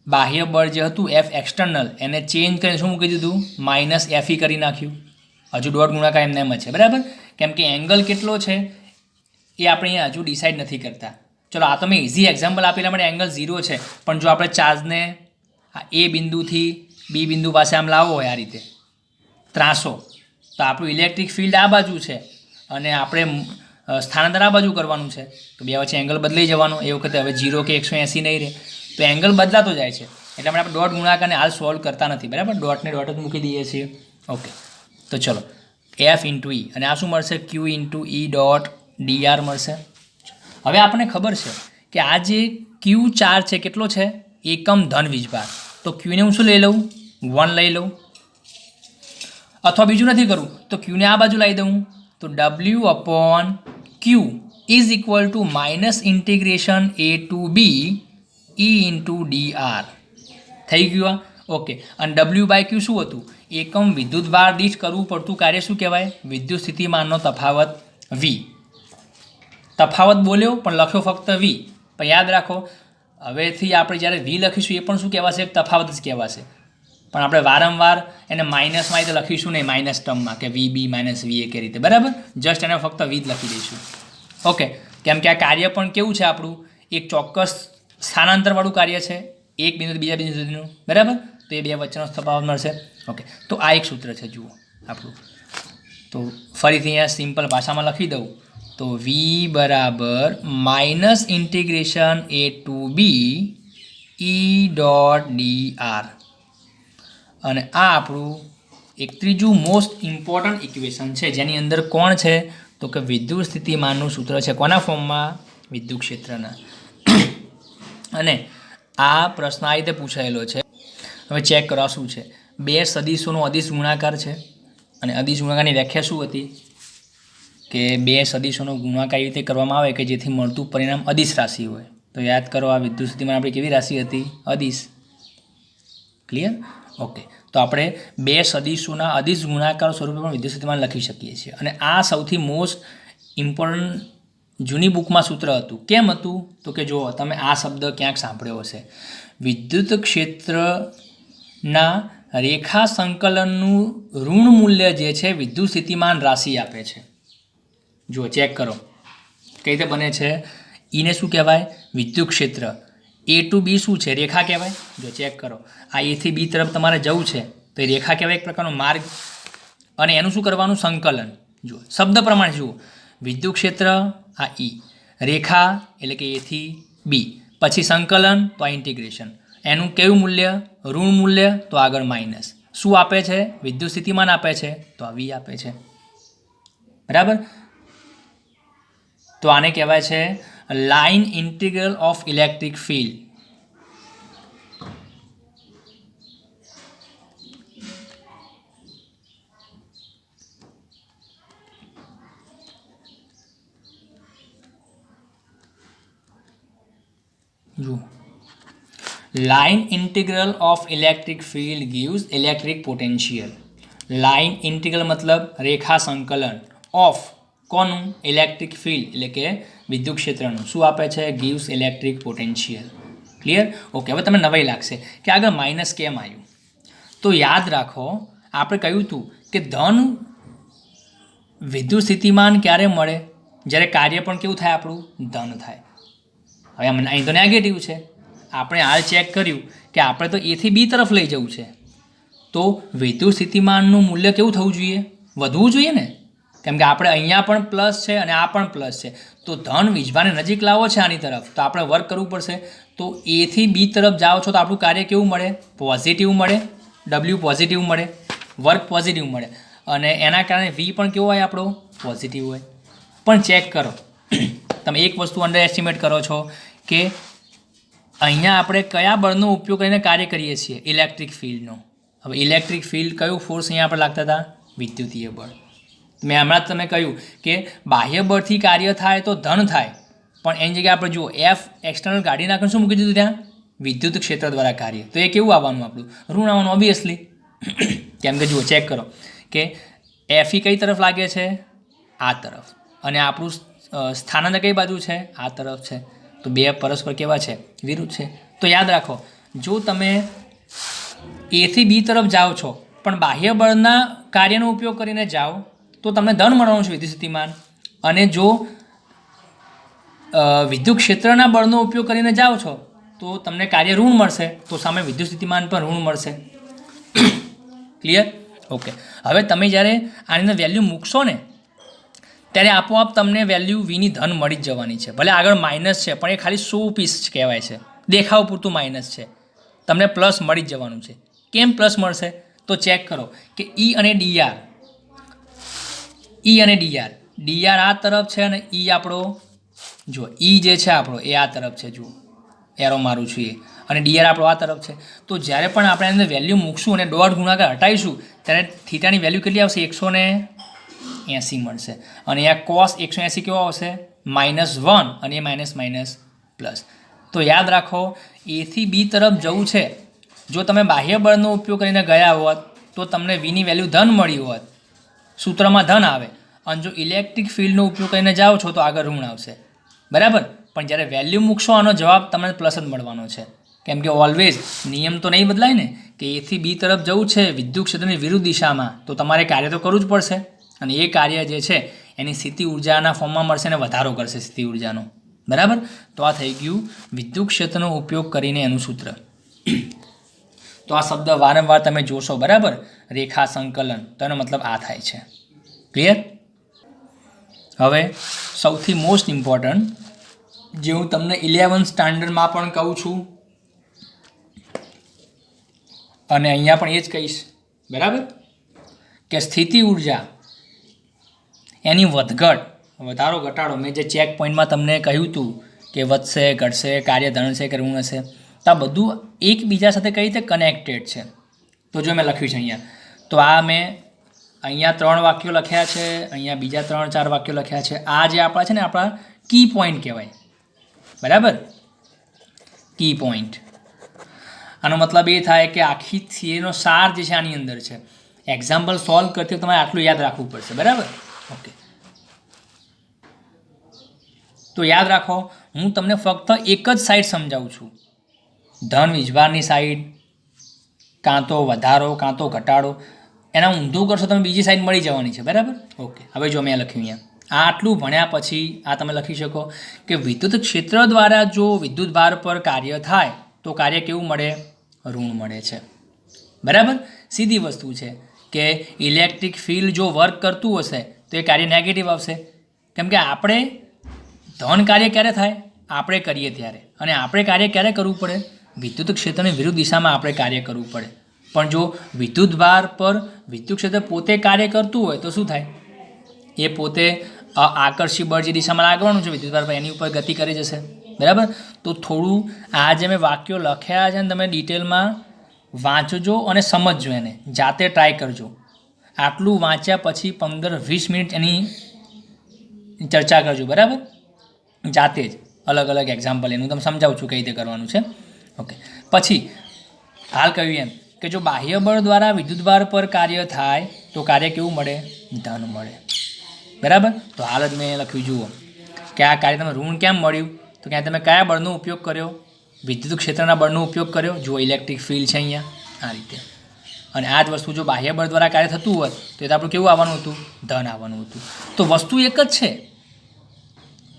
બાહ્ય બળ જે હતું એફ એક્સટર્નલ એને ચેન્જ કરીને શું મૂકી દીધું? માઇનસ FE કરી નાખ્યું. હજુ ડોટ ગુણાકાર એમને એમ જ છે, બરાબર? કેમ કે એંગલ કેટલો છે એ આપણે અહીંયા હજુ ડિસાઇડ નથી કરતા. ચલો, આ તો મેં ઇઝી એક્ઝામ્પલ આપેલા માટે એંગલ 0 છે, પણ જો આપણે ચાર્જને A બિંદુથી B બિંદુ પાસે આમ લાવવો હોય આ રીતે ત્રાસો, તો આપણું ઇલેક્ટ્રિક ફિલ્ડ આ બાજુ છે અને આપણે સ્થાનાંતર આ બાજુ કરવાનું છે, તો બે વચ્ચે એંગલ બદલાઈ જવાનો. એ વખતે હવે 0 કે 180 નહીં રહે, તો એંગલ બદલાતો જાય છે. એટલે આપણે ડોટ ગુણાકારને હાલ સોલ્વ કરતા નથી, બરાબર? ડોટને ડોટ જ મૂકી દઈએ છીએ. ઓકે, તો ચલો F ઇન્ટુ E, અને આ શું મળશે? Q into E dot DR મળશે. હવે આપણને ખબર છે કે આ જે Q ચાર્જ છે કેટલો છે? એકમ ધન વીજભાર. તો Qને હું શું લઈ લઉં? 1 લઈ લઉં, અથવા બીજું નથી કરવું તો Qને આ બાજુ લાવી દઉં, તો W upon Q is equal to minus integration A to B E into DR થઈ ગયું. ઓકે, અને W બાય Q શું હતું? એકમ વિદ્યુતભાર દીઠ કરવું પડતું કાર્ય શું કહેવાય? વિદ્યુત સ્થિતિમાનનો તફાવત V. તફાવત બોલ્યો પણ લખ્યો ફક્ત V, પણ યાદ રાખો હવેથી આપણે જ્યારે V લખીશું એ પણ શું કહેવાશે? તફાવત જ કહેવાશે. પણ આપણે વારંવાર એને માઇનસમાં તો લખીશું નહીં, માઇનસ ટર્મમાં કે VB માઇનસ VA કે રીતે, બરાબર? જસ્ટ એને ફક્ત V જ લખી દઈશું. ઓકે, કેમ કે આ કાર્ય પણ કેવું છે આપણું? એક ચોક્કસ સ્થાનાંતરવાળું કાર્ય છે, એક બિંદુથી બીજા બિંદુ સુધીનું, બરાબર? તો એ બે વચ્ચેનો તફાવત મળશે. ઓકે, તો આ એક સૂત્ર છે, જુઓ આપણું. તો ફરીથી અહીંયા સિમ્પલ ભાષામાં લખી દઉં, તો V બરાબર minus integration A to B E dot DR, અને આ આપણું એક ત્રીજું મોસ્ટ ઇમ્પોર્ટન્ટ ઇક્વેશન છે, જેની અંદર કોણ છે? તો કે વિદ્યુત સ્થિતિમાનનું સૂત્ર છે કોના ફોર્મમાં? વિદ્યુત ક્ષેત્રના. અને આ પ્રશ્ન આ રીતે પૂછાયેલો છે. હવે ચેક કરો શું છે. બે સદીશોનો અદિશ ગુણાકાર છે અને અદિશ ગુણાકારની વ્યાખ્યા શું હતી કે બે સદીશોનો ગુણાકાર એવી રીતે કરવામાં આવે કે જેથી મળતું પરિણામ અદિશ રાશિ હોય. તો યાદ કરો આ વિદ્યુત સ્થિતિમાન આપણી કેવી રાશિ હતી? અદિશ. ક્લિયર? ઓકે. તો આપણે બે સદીશોના અદિશ ગુણાકાર સ્વરૂપે પણ વિદ્યુત સ્થિતિમાન લખી શકીએ છીએ. અને આ સૌથી મોસ્ટ ઇમ્પોર્ટન્ટ જૂની બુકમાં સૂત્ર હતું. કેમ હતું? તો કે જો તમે આ શબ્દ ક્યાંક સાંભળ્યો હશે. વિદ્યુત ક્ષેત્રના રેખા સંકલનનું ઋણ મૂલ્ય જે છે વિદ્યુત સ્થિતિમાન રાશિ આપે છે. જુઓ ચેક કરો કઈ રીતે બને છે. ઈને શું કહેવાય? વિદ્યુત ક્ષેત્ર. એ ટુ બી શું છે? રેખા કહેવાય. જો ચેક કરો આ એથી બી તરફ તમારે જવું છે તો એ રેખા કહેવાય, એક પ્રકારનો માર્ગ. અને એનું શું કરવાનું? સંકલન. જુઓ શબ્દ પ્રમાણે જુઓ વિદ્યુત ક્ષેત્ર આ ઈ, રેખા એટલે કે એથી બી, પછી સંકલન તો આ ઇન્ટિગ્રેશન. એનું કેવું મૂલ્ય? ઋણ મૂલ્ય તો આગળ માઇનસ. શું આપે છે? વિદ્યુત સ્થિતિમાન આપે છે તો આ વી આપે છે. બરાબર. તો આને કહેવાય છે line integral of electric field. જુઓ line integral of electric field gives electric potential. Line integral મતલબ રેખા સંકલન ઓફ કોનું? ઇલેક્ટ્રિક ફિલ્ડ એટલે કે વિદ્યુત ક્ષેત્રનું. શું આપે છે? Gives electric potential. Clear? Okay. હવે તમને નવાઈ લાગશે કે આગળ માઇનસ કેમ આવ્યું. તો યાદ રાખો આપણે કહ્યું હતું કે ધન વિદ્યુત સ્થિતિમાન ક્યારે મળે? જ્યારે કાર્ય પણ કેવું થાય? આપણું ધન થાય. હવે અહીં તો નેગેટિવ છે. આપણે હાલ ચેક કર્યું કે આપણે તો એથી બી તરફ લઈ જવું છે. તો વિદ્યુત સ્થિતિમાનનું મૂલ્ય કેવું થવું જોઈએ? વધવું જોઈએ ને. કેમ કે આપણે અહીંયા પણ પ્લસ છે અને આ પણ પ્લસ છે. તો ધન વીજભાને નજીક લાવો છે આની તરફ, તો આપણે વર્ક કરવું પડશે. તો એથી બી તરફ જાઓ છો તો આપણું કાર્ય કેવું મળે? પોઝિટિવ મળે. ડબલ્યુ પોઝિટિવ મળે, વર્ક પોઝિટિવ મળે. અને એના કારણે વી પણ કેવો હોય? આપણો પોઝિટિવ હોય. પણ ચેક કરો તમે એક વસ્તુ અંડર એસ્ટિમેટ કરો છો કે અહીંયા આપણે કયા બળનો ઉપયોગ કરીને કાર્ય કરીએ છીએ? ઇલેક્ટ્રિક ફિલ્ડનો. હવે ઇલેક્ટ્રિક ફિલ્ડ કયું ફોર્સ અહીંયા આપણે લાગતા હતા? વિદ્યુતીય બળ. મેં હમણાં જ તમે કહ્યું કે બાહ્ય બળથી કાર્ય થાય તો ધન થાય, પણ એની જગ્યાએ આપણે જુઓ એફ એક્સટર્નલ કાઢી નાખીને શું મૂકી દીધું ત્યાં? વિદ્યુત ક્ષેત્ર દ્વારા કાર્ય. તો એ કેવું આવવાનું? આપણું ઋણ આવવાનું ઓબ્વિયસલી. કેમ કે જુઓ ચેક કરો કે એફઈ કઈ તરફ લાગે છે? આ તરફ. અને આપણું સ્થાનાંતર કઈ બાજુ છે? આ તરફ છે. તો બે પરસ્પર કેવા છે? વિરુદ્ધ છે. તો યાદ રાખો જો તમે એથી બી તરફ જાઓ છો પણ બાહ્ય બળના કાર્યનો ઉપયોગ કરીને જાઓ તો તમને ધન મળવાનું છે વિદ્યુત સ્થિતિમાન. અને જો વિદ્યુત ક્ષેત્રના બળનો ઉપયોગ કરીને જાઓ છો તો તમને કાર્ય ઋણ મળશે. તો સામે વિદ્યુત સ્થિતિમાન પણ ઋણ મળશે. ક્લિયર? ઓકે. હવે તમે જ્યારે આની અંદર વેલ્યુ મૂકશો ને ત્યારે આપોઆપ તમને વેલ્યુ વીની ધન મળી જ જવાની છે. ભલે આગળ માઇનસ છે પણ એ ખાલી 100 પીસ કહેવાય છે, દેખાવ પૂરતું માઇનસ છે. તમને પ્લસ મળી જ જવાનું છે. કેમ પ્લસ મળશે? તો ચેક કરો કે ઈ અને ડીઆર, ડીઆર આ તરફ છે અને ઈ આપણો જુઓ ઈ જે છે આપણો એ આ તરફ છે. જુઓ એરો મારું છું એ, અને ડીઆર આપણો આ તરફ છે. તો જ્યારે પણ આપણે અંદર વેલ્યુ મૂકશું અને ડોટ ગુણાકાર હટાવીશું ત્યારે થીટાની વેલ્યુ કેટલી આવશે? 180 મળશે. અને આ કોસ 180 કેવો આવશે? -1. અને એ માઇનસ માઇનસ પ્લસ. તો યાદ રાખો એથી બી તરફ જવું છે. જો તમે બાહ્ય બળનો ઉપયોગ કરીને ગયા હોત તો તમને વીની વેલ્યુ ધન મળી હોત, સૂત્રમાં ધન આવે. અને જો ઇલેક્ટ્રિક ફિલ્ડનો ઉપયોગ કરીને જાઓ છો તો આગળ ઋણ આવશે. બરાબર. પણ જ્યારે વેલ્યુ મૂકશો આનો જવાબ તમને પ્લસ જ મળવાનો છે. કેમ કે ઓલવેઝ નિયમ તો નહીં બદલાય ને કે એથી બી તરફ જવું છે વિદ્યુત ક્ષેત્રની વિરુદ્ધ દિશામાં, તો તમારે કાર્ય તો કરવું જ પડશે. અને એ કાર્ય જે છે એની સ્થિતિ ઉર્જાના ફોર્મમાં મળશે અને વધારો કરશે સ્થિતિ ઉર્જાનો. બરાબર. તો આ થઈ ગયું વિદ્યુત ક્ષેત્રનો ઉપયોગ કરીને એનું સૂત્ર. તો આ શબ્દ વારંવાર તમે જોશો. બરાબર. રેખા સંકલન, તો એનો મતલબ આ થાય છે. ક્લિયર? હવે સૌથી મોસ્ટ ઇમ્પોર્ટન્ટ જે હું તમને 11th સ્ટાન્ડર્ડમાં પણ કહું છું અને અહીંયા પણ એ જ કહીશ. બરાબર. કે સ્થિતિ ઉર્જા એની વધઘટ વધારો ઘટાડો મેં જે ચેક પોઈન્ટમાં તમને કહ્યું હતું કે વધશે ઘટશે કાર્ય ધન છે કે ઋણ હશે, તો આ બધું એકબીજા સાથે કઈ રીતે કનેક્ટેડ છે. તો જો મેં લખ્યું છે અહીંયા, તો આ મેં અહીંયા 3 વાક્યો લખ્યા છે, અહીંયા બીજા 3-4 વાક્યો લખ્યા છે. આ જે આપણા છે ને આપણા કી પોઈન્ટ કહેવાય, બરાબર, કી પોઈન્ટ. આનો મતલબ એ થાય કે આખી થિયરીનો સાર જે છે આની અંદર છે. એક્ઝામ્પલ સોલ્વ કરતી વખતે તમારે આટલું યાદ રાખવું પડશે, બરાબર. ઓકે, તો યાદ રાખો, હું તમને ફક્ત એક જ સાઈડ સમજાવું છું, ધન વીજભારની સાઈડ, કાં તો વધારો કાં તો ઘટાડો. એના ઊંધું કરશો તમે બીજી સાઈડ મળી જવાની છે, બરાબર. ઓકે, હવે જો મેં લખ્યું અહીંયા, આ આટલું ભણ્યા પછી આ તમે લખી શકો કે વિદ્યુત ક્ષેત્ર દ્વારા જો વિદ્યુત ભાર પર કાર્ય થાય તો કાર્ય કેવું મળે? ઋણ મળે છે, બરાબર. સીધી વસ્તુ છે કે ઇલેક્ટ્રિક ફિલ્ડ જો વર્ક કરતું હશે તો એ કાર્ય નેગેટિવ આવશે, કેમ કે આપણે ધન કાર્ય ક્યારે થાય? આપણે કરીએ ત્યારે. અને આપણે કાર્ય ક્યારે કરવું પડે? વિદ્યુત ક્ષેત્રની વિરુદ્ધ દિશામાં આપણે કાર્ય કરવું પડે. પણ જો વિદ્યુત ભાર પર વિદ્યુત ક્ષેત્ર પોતે કાર્ય કરતું હોય તો શું થાય? એ પોતે આકર્ષી બળ જે દિશામાં લાગવાનું છે વિદ્યુત ભાર પર એની ઉપર ગતિ કરી જશે, બરાબર. તો થોડું આ જે મેં વાક્યો લખ્યા છે ને તમે ડિટેલમાં વાંચજો અને સમજજો, એને જાતે ટ્રાય કરજો. આટલું વાંચ્યા પછી 15-20 મિનિટ એની ચર્ચા કરજો, બરાબર, જાતે જ અલગ અલગ એક્ઝામ્પલ એનું તમે સમજાવું છું કઈ રીતે કરવાનું છે. ઓકે, પછી હાલ કહ્યું એમ કે જો બાહ્ય બળ દ્વારા વિદ્યુતભાર પર કાર્ય થાય તો કાર્ય કેવું મળે? ધન મળે, બરાબર. તો હાલ જ મેં લખ્યું, જુઓ કે આ કાર્ય તમે ઋણ કેમ મળ્યું? તો ક્યાં તમે કયા બળનો ઉપયોગ કર્યો? વિદ્યુત ક્ષેત્રના બળનો ઉપયોગ કર્યો. જુઓ ઇલેક્ટ્રિક ફિલ્ડ છે અહીંયા આ રીતે. અને આ જ વસ્તુ જો બાહ્ય બળ દ્વારા કાર્ય થતું હોત તો એ તો આપણું કેવું આવવાનું હતું? ધન આવવાનું હતું. તો વસ્તુ એક જ છે,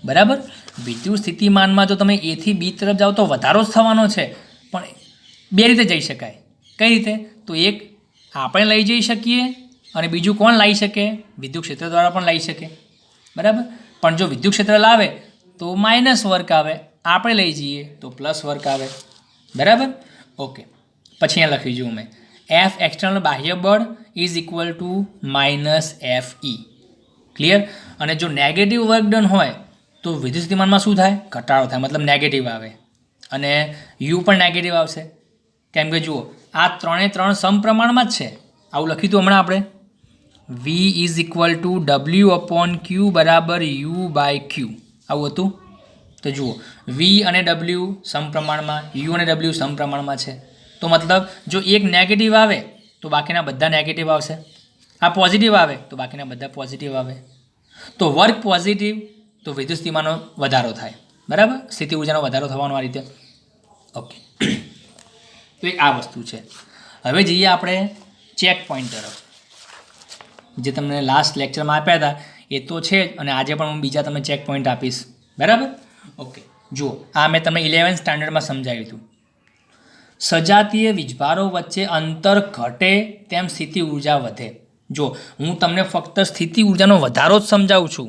બરાબર. વિદ્યુત સ્થિતિમાનમાં જો તમે A થી B તરફ જાઓ તો વધારો જ થવાનો છે, પણ બે રીતે જઈ શકાય. કઈ રીતે? તો એક આપણે લઈ જઈ શકીએ અને બીજું કોણ લાવી શકે? વિદ્યુત ક્ષેત્ર દ્વારા પણ લાવી શકે, બરાબર. પણ જો વિદ્યુત ક્ષેત્ર લાવે તો માઇનસ વર્ક આવે, આપણે લઈ જઈએ તો પ્લસ વર્ક આવે, બરાબર. ઓકે, પછી અહીંયા લખી જોઉં મેં, F એક્સટર્નલ બાહ્ય બળ is equal two -FE. Clear. અને જો નેગેટિવ વર્ક ડન હોય તો વિદ્યુત સ્થિતિમાનમાં શું થાય? ઘટાડો થાય, મતલબ નેગેટિવ આવે. અને યુ પણ નેગેટિવ આવશે, કેમ કે જુઓ આ 3 સમપ્રમાણમાં જ છે. આવું લખ્યું હતું હમણાં આપણે, V is equal two W/Q બરાબર U/Q, આવું હતું. તો જુઓ V અને W સમપ્રમાણમાં, U અને W સમપ્રમાણમાં છે. તો મતલબ જો એક નેગેટિવ આવે તો બાકીના બધા નેગેટિવ આવશે, આ પોઝિટિવ આવે તો બાકીના બધા પોઝિટિવ આવે. તો વર્ક પોઝિટિવ તો વિદ્યુત સ્થિતિમાનનો વધારો થાય, બરાબર, સ્થિતિ ઊર્જાનો વધારો થવાનો આ રીતે. ઓકે, તો એક આ વસ્તુ છે. હવે જઈએ આપણે ચેક પોઈન્ટ તરફ, જે તમને લાસ્ટ લેક્ચરમાં આપ્યા હતા એ તો છે જ, અને આજે પણ હું બીજા તમને ચેક પોઈન્ટ આપીશ, બરાબર. ઓકે, જુઓ આ મેં તમને 11th સ્ટાન્ડર્ડમાં સમજાવ્યું હતું. સજાતીય વીજભારો વચ્ચે અંતર ઘટે તેમ સ્થિતિ ઊર્જા વધે. જો હું તમને ફક્ત સ્થિતિ ઊર્જાનો વધારો જ સમજાવું છું,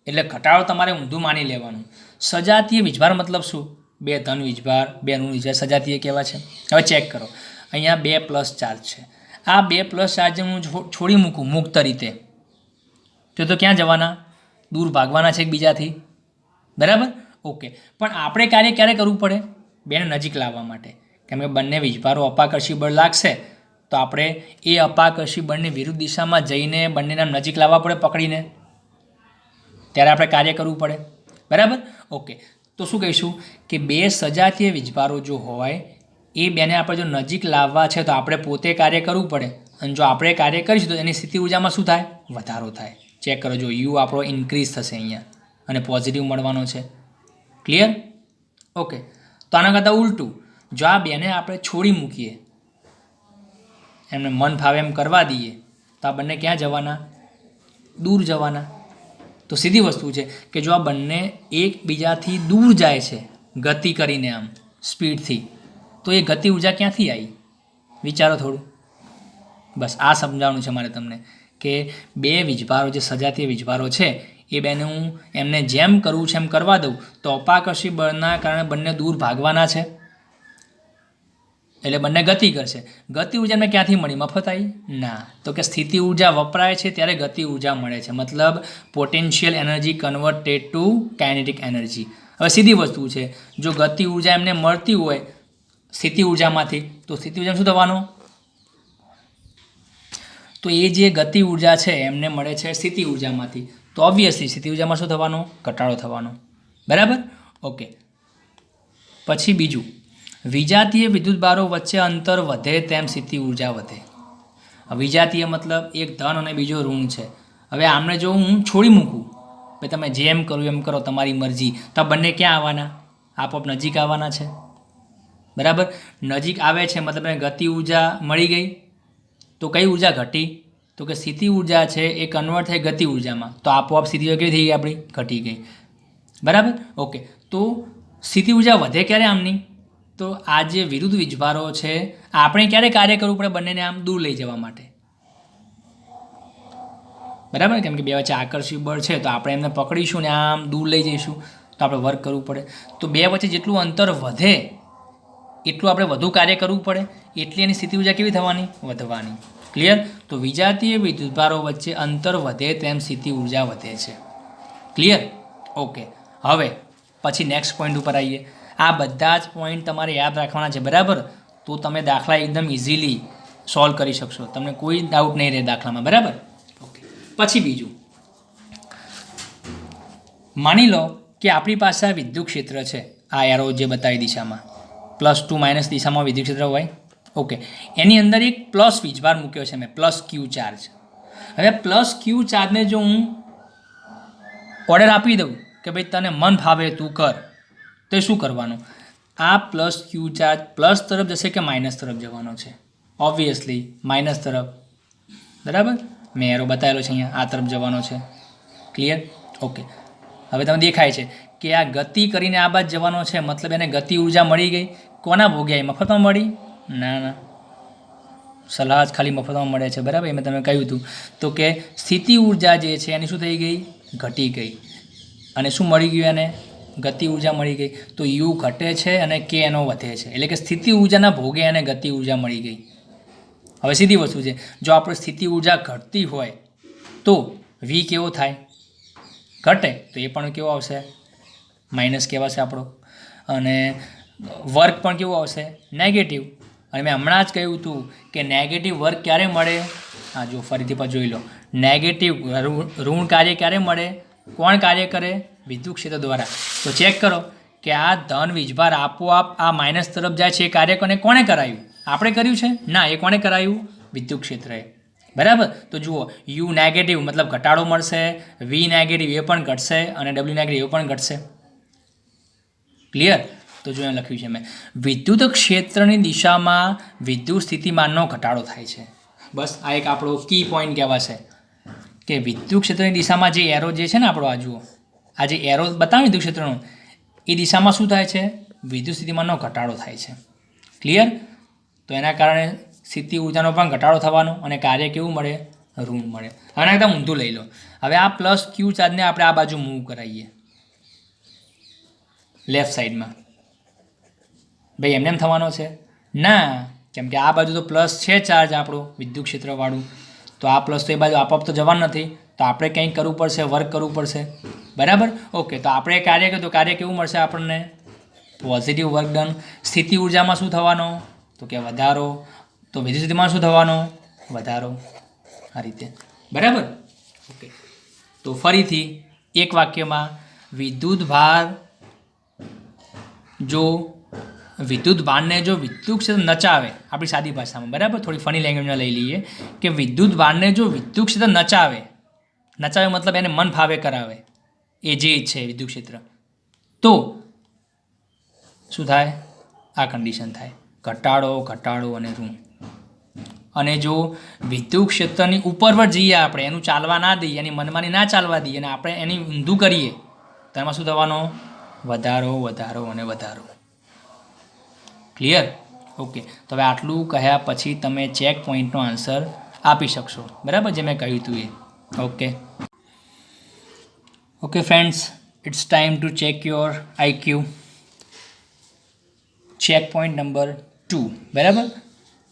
એટલે ઘટાડો તમારે ઊંધું માની લેવાનું. સજાતીય વીજભાર મતલબ શું? 2 ધન વીજભાર 2 ઋણ વીજભાર સજાતીય કેવા છે? હવે ચેક કરો, અહીંયા 2 પ્લસ ચાર્જ છે. આ 2 પ્લસ ચાર્જ હું છોડી મૂકું મુક્ત રીતે તો ક્યાં જવાના? દૂર ભાગવાના છે એકબીજાથી, બરાબર. ઓકે, પણ આપણે કાર્ય ક્યારે કરવું પડે? બેને નજીક લાવવા માટે, કેમ કે બંને વીજભારો અપાકર્ષી બળ લાગશે તો આપણે એ અપાકર્ષી બળની વિરુદ્ધ દિશામાં જઈને બંનેના નજીક લાવવા પડે પકડીને, ત્યારે આપણે કાર્ય કરવું પડે, બરાબર. ઓકે, તો શું કહીશું કે 2 સજાતીય વીજભારો જો હોય એ બેને આપણે જો નજીક લાવવા છે તો આપણે પોતે કાર્ય કરવું પડે, અને જો આપણે કાર્ય કરીશું તો એની સ્થિતિ ઊર્જામાં શું થાય? વધારો થાય. ચેક કરો, જો યુ આપણો ઇન્ક્રીઝ થશે અહીંયા અને પોઝિટિવ મળવાનો છે. ક્લિયર? ઓકે, તો આના કરતાં ઉલટું, જો આ બેને આપણે છોડી મૂકીએ, એમને મન ફાવે એમ કરવા દઈએ તો આ બંને ક્યાં જવાના? દૂર જવાના. તો સીધી વસ્તુ છે કે જો આ બંને એકબીજાથી દૂર જાય છે ગતિ કરીને, આમ સ્પીડથી, તો એ ગતિ ઊર્જા ક્યાંથી આવી? વિચારો થોડું. બસ આ સમજાવવાનું છે મારે તમને કે 2 વીજભારો જે સજાતીય વીજભારો છે એ બેને હું એમને જેમ કરવું છે એમ કરવા દઉં તો અપાકર્ષી બળના કારણે બંને દૂર ભાગવાના છે, એટલે બંને ગતિ કરશે. ગતિ ઉર્જાને ક્યાંથી મળી? મફત આવી? ના. તો કે સ્થિતિ ઉર્જા વપરાય છે ત્યારે ગતિ ઉર્જા મળે છે, મતલબ potential energy converted to kinetic energy. હવે સીધી વસ્તુ છે, જો ગતિ ઉર્જા એમને મળતી હોય સ્થિતિ ઉર્જામાંથી, તો સ્થિતિ ઉર્જા શું થવાનું? તો એ જે ગતિ ઉર્જા છે એમને મળે છે સ્થિતિ ઉર્જામાંથી, તો ઓબ્વિયસલી સ્થિતિ ઉર્જામાં શું થવાનો? ઘટાડો થવાનો. બરાબર? ઓકે. પછી બીજું, વિજાતીય વિદ્યુતભારો વચ્ચે અંતર વધે તેમ સ્થિતિ ઉર્જા વધે. વિજાતીય મતલબ એક ધન અને બીજો ઋણ છે. હવે આમને જો હું છોડી મૂકું, ભાઈ તમે જેમ કરો એમ કરો, તમારી મરજી, તો આ બંને ક્યાં આવવાના? આપોઆપ નજીક આવવાના છે. બરાબર? નજીક આવે છે મતલબ એને ગતિ ઉર્જા મળી ગઈ, તો કઈ ઉર્જા ઘટી? તો કે સ્થિતિ ઉર્જા છે એ કન્વર્ટ થઈ ગતિ ઉર્જામાં, તો આપોઆપ સ્થિતિ ઉર્જા કેવી થઈ ગઈ? આપણી ઘટી ગઈ. બરાબર? ઓકે. તો સ્થિતિ ઉર્જા વધે ક્યારે આમની? તો આ જે વિરુદ્ધ વીજભારો છે આપણે ક્યારે કાર્ય કરવું પડે બંનેને આમ દૂર લઈ જવા માટે? બરાબર? કેમ કે બે વચ્ચે આકર્ષી બળ છે, તો આપણે એમને પકડીશું ને આમ દૂર લઈ જઈશું, તો આપણે વર્ક કરવું પડે. તો બે વચ્ચે જેટલું અંતર વધે એટલું આપણે વધુ કાર્ય કરવું પડે, એટલી એની સ્થિતિ ઉર્જા કેવી થવાની? વધવાની. ક્લિયર? તો વિજાતીય વિદ્યુતભારો વચ્ચે અંતર વધે તેમ સ્થિતિ ઉર્જા વધે છે. ક્લિયર? ઓકે. હવે પછી નેક્સ્ટ પોઈન્ટ ઉપર આવીએ. આ બધા જ પોઈન્ટ તમારે યાદ રાખવાના છે. બરાબર? તો તમે દાખલા એકદમ ઇઝીલી સોલ્વ કરી શકશો, તમને કોઈ ડાઉટ નહીં રહે દાખલામાં. બરાબર? ઓકે. પછી બીજું, માની લો કે આપણી પાસે આ વિદ્યુત ક્ષેત્ર છે, આ એરો જે બતાવી દિશામાં +2 - દિશામાં વિદ્યુત ક્ષેત્ર હોય. ઓકે. એની અંદર એક પ્લસ વીજભાર મૂક્યો છે મેં, +Q ચાર્જ. હવે +Q ચાર્જને જો હું ઓર્ડર આપી દઉં કે ભાઈ તને મન ફાવે તું કર, તો શું કરવાનું? આ +Q ચાર્જ પ્લસ તરફ જશે કે માઇનસ તરફ જવાનો છે? ઓબ્વિયસલી માઇનસ તરફ. બરાબર? મેં એરો બતાવેલો છે અહીંયા, આ તરફ જવાનો છે. ક્લિયર? ઓકે. હવે તમને દેખાય છે કે આ ગતિ કરીને આ બાજુ જવાનો છે, મતલબ એને ગતિ ઉર્જા મળી ગઈ. કોના ભોગે આવી? મફતમાં મળી? ના ના, સલાહ જ ખાલી મફતમાં મળે છે. બરાબર? એ મેં તમે કહ્યું હતું. તો કે સ્થિતિ ઉર્જા જે છે એની શું થઈ ગઈ? ઘટી ગઈ. અને શું મળી ગયું એને? ગતિ ઉર્જા મળી ગઈ. તો યુ ઘટે છે અને કે એનો વધે છે, એટલે કે સ્થિતિ ઉર્જાના ભોગે એને ગતિ ઉર્જા મળી ગઈ. હવે સીધી વસ્તુ છે, જો આપણે સ્થિતિ ઉર્જા ઘટતી હોય તો વી કેવો થાય? ઘટે. તો એ પણ કેવો આવશે? માઇનસ કહેવાશે આપણો. અને વર્ક પણ કેવું આવશે? નેગેટિવ. અને મેં હમણાં જ કહ્યું હતું કે નેગેટિવ વર્ક ક્યારે મળે? હા, જો ફરીથી પણ જોઈ લો. નેગેટિવ ઋણ કાર્ય ક્યારે મળે? કોણ કાર્ય કરે? વિદ્યુત ક્ષેત્ર દ્વારા. તો ચેક કરો કે આ ધન વીજભાર આપોઆપ આ માઇનસ તરફ જાય છે, એ કાર્ય કોણે કરાયું? આપણે કર્યું છે? ના, એ કોણે કરાયું? વિદ્યુત ક્ષેત્રએ. બરાબર? તો જુઓ, યુ નેગેટિવ મતલબ ઘટાડો મળશે, વી નેગેટિવ એ પણ ઘટશે, અને ડબલ્યુ નેગેટિવ એ પણ ઘટશે. ક્લિયર? તો જો અહીં લખ્યું છે મેં, વિદ્યુત ક્ષેત્રની દિશામાં વિદ્યુત સ્થિતિમાનનો ઘટાડો થાય છે. બસ આ એક આપણો કી પોઈન્ટ કહેવાશે કે વિદ્યુત ક્ષેત્રની દિશામાં જે એરો જે છે ને આપણો, આ જુઓ, આ જે એરો બતાવે વિદ્યુત ક્ષેત્રનો, એ દિશામાં શું થાય છે? વિદ્યુત સ્થિતિમાનનો ઘટાડો થાય છે. ક્લિયર? તો એના કારણે સ્થિતિ ઉર્જાનો પણ ઘટાડો થવાનો અને કાર્ય કેવું મળે? ઋણ મળે. હવે એકદમ ઊંધું લઈ લો. હવે આ +Q ચાર્જને આપણે આ બાજુ મૂવ કરાવીએ લેફ્ટ સાઈડમાં. ભાઈ એમને એમ થવાનો છે? ના, કેમ કે આ બાજુ તો પ્લસ છે ચાર્જ આપણો વિદ્યુત ક્ષેત્રવાળું, તો આ પ્લસ તો એ બાજુ આપોઆપ તો જવાનું નથી, તો આપણે કંઈક કરવું પડશે, વર્ક કરવું પડશે. બરાબર? ઓકે. તો આપણે કાર્ય કર્યું તો કાર્ય કેવું મળશે આપણને? Positive work done. સ્થિતિ ઉર્જામાં શું થવાનો? તો કે વધારો. તો વિદ્યુત સ્થિતિમાં શું થવાનો? વધારો. આ રીતે. બરાબર? ઓકે. તો ફરીથી એક વાક્યમાં, વિદ્યુત ભાર જો વિદ્યુત ભારને જો વિદ્યુત ક્ષેત્ર નચાવે, આપણી સાદી ભાષામાં, બરાબર, થોડી ફની લેંગ્વેજમાં લઈ લઈએ કે વિદ્યુત ભારને જો વિદ્યુત ક્ષેત્ર નચાવે મતલબ એને મન ફાવે કરાવે, એ જે છે વિદ્યુત ક્ષેત્ર, તો શું થાય? આ કન્ડિશન થાય, ઘટાડો, ઘટાડો અને ઋણ. અને જો વિદ્યુત ક્ષેત્રની ઉપર પર જઈએ, આપણે એનું ચાલવા ના દઈએ, એની મનમાની ના ચાલવા દઈએ અને આપણે એની ઊંધું કરીએ, તો એમાં શું થવાનો? વધારો, વધારો અને વધારો. ક્લિયર? ઓકે. તો હવે આટલું કહ્યા પછી તમે ચેક પોઈન્ટનો આન્સર આપી શકશો. બરાબર? જે મેં કહ્યું હતું એ. Okay. Okay friends, it's time to check your IQ. Check point number 2 બરાબર.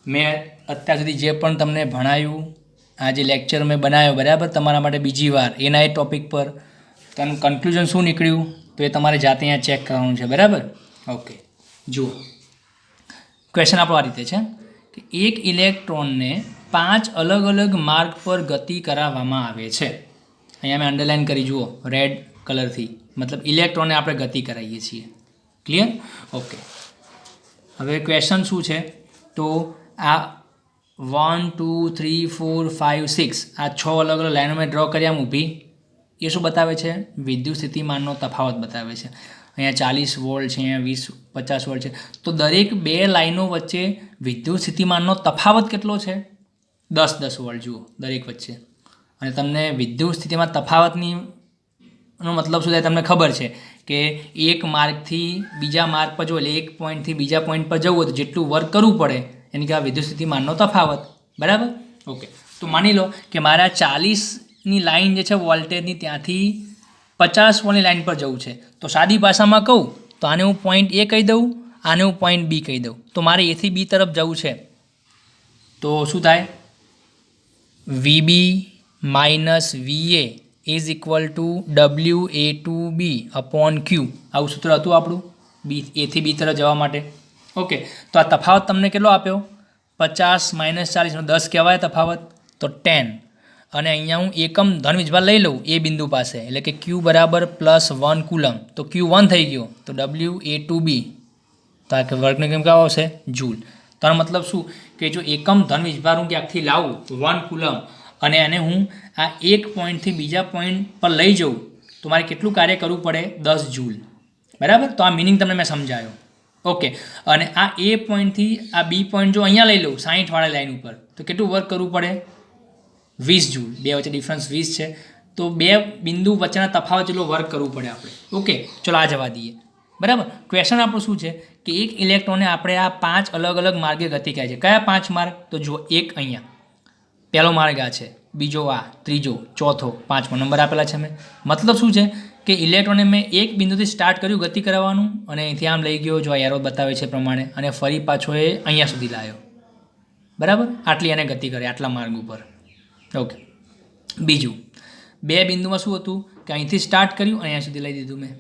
મેં અત્યાર સુધી જે પણ તમને ભણાવ્યું, આ જે લેક્ચર મેં બનાવ્યો બરાબર તમારા માટે બીજી વાર એના એ ટૉપિક પર તેનું કન્ક્લુઝન શું નીકળ્યું તો એ તમારે જાતે અહીંયા ચેક કરવાનું છે બરાબર. ઓકે, જુઓ ક્વેશ્ચન આપણો આ રીતે છે કે એક ઇલેક્ટ્રોનને 5 અલગ અલગ માર્ગ પર ગતિ કરાવવામાં આવે છે. અહીંયા મેં અંડરલાઇન કરી જુઓ રેડ કલરથી, મતલબ ઇલેક્ટ્રોનને આપણે ગતિ કરાવીએ છીએ. ક્લિયર? ઓકે, હવે ક્વેશ્ચન શું છે તો આ 1 2 3 4 5 6 આ 6 અલગ અલગ લાઈનો મેં ડ્રો કર્યા ઊભી. એ શું બતાવે છે? વિદ્યુત સ્થિતિમાનનો તફાવત બતાવે છે. અહીંયા 40 વોલ્ટ છે, અહીંયા 50 વોલ્ટ છે. તો દરેક બે લાઈનો વચ્ચે વિદ્યુત સ્થિતિમાનનો તફાવત કેટલો છે? 10 વોલ્ટ જુઓ દરેક વચ્ચે. અને તમને વિદ્યુત સ્થિતિમાન તફાવતની નો મતલબ શું થાય તમને ખબર છે કે એક માર્ગથી બીજા માર્ગ પર જો એટલે એક પોઈન્ટથી બીજા પોઈન્ટ પર જવું હોય તો જેટલું વર્ક કરવું પડે એની કે આ વિદ્યુત સ્થિતિમાનનો તફાવત બરાબર. ઓકે, તો માની લો કે મારા 40ની લાઈન જે છે વોલ્ટેજની ત્યાંથી 50 વોલ્ટની લાઈન પર જવું છે. તો સાદી ભાષામાં કહું તો આને હું પોઈન્ટ એ કહી દઉં, આને હું પોઈન્ટ બી કહી દઉં. તો મારે એથી બી તરફ જવું છે તો શું થાય? VB minus VA is equal two WA2B upon Q. આવું સૂત્ર હતું આપણું એથી બી તરફ જવા માટે. ઓકે, તો આ તફાવત તમને કેટલો આપ્યો? 50 માઇનસ 40 10 કહેવાય તફાવત, તો 10. અને અહીંયા હું એકમ ધન વીજભાર લઈ લઉં એ બિંદુ પાસે એટલે કે Q બરાબર +1 કુલમ. તો Q1 થઈ ગયો તો WA2B તો આ વર્ગનો કેમ કેવો આવશે? જૂલ. તો આનો મતલબ શું કે જો એકમ ધન વીજભાર હું ક્યાંકથી લાવું 1 કુલમ અને એને હું આ એક પોઈન્ટથી બીજા પોઈન્ટ પર લઈ જાઉં તો મારે કેટલું કાર્ય કરવું પડે? 10 જૂલ બરાબર. તો આ મિનિંગ તમને મેં સમજાયો. ઓકે, અને આ એ પોઈન્ટથી આ બી પોઈન્ટ જો અહીંયા લઈ લઉં 60 વાળી લાઈન ઉપર તો કેટલું વર્ક કરવું પડે? 20 જૂલ. બે વચ્ચે ડિફરન્સ 20 છે તો બે બિંદુ વચ્ચેના તફાવત જેટલો વર્ક કરવું પડે આપણે. ઓકે, ચલો આ જવા દઈએ બરાબર. ક્વેશ્ચન આપણું શું છે કે એક ઇલેક્ટ્રોનને આપણે આ 5 અલગ અલગ માર્ગે ગતિ કહે છે. કયા 5 માર્ગ? તો જુઓ, એક અહીંયા પહેલો માર્ગ આ છે, બીજો આ, ત્રીજો, ચોથો, પાંચમો નંબર આપેલા છે મેં. મતલબ શું છે કે ઇલેક્ટ્રોનને મેં એક બિંદુથી સ્ટાર્ટ કર્યું ગતિ કરાવવાનું અને અહીંથી આમ લઈ ગયો જો એરો બતાવે છે પ્રમાણે અને ફરી પાછો એ અહીંયા સુધી લાવ્યો બરાબર. આટલી એને ગતિ કરે આટલા માર્ગ ઉપર. ઓકે, બીજું બે બિંદુમાં શું હતું કે અહીંથી સ્ટાર્ટ કર્યું અને અહીંયા સુધી લઈ દીધું મેં.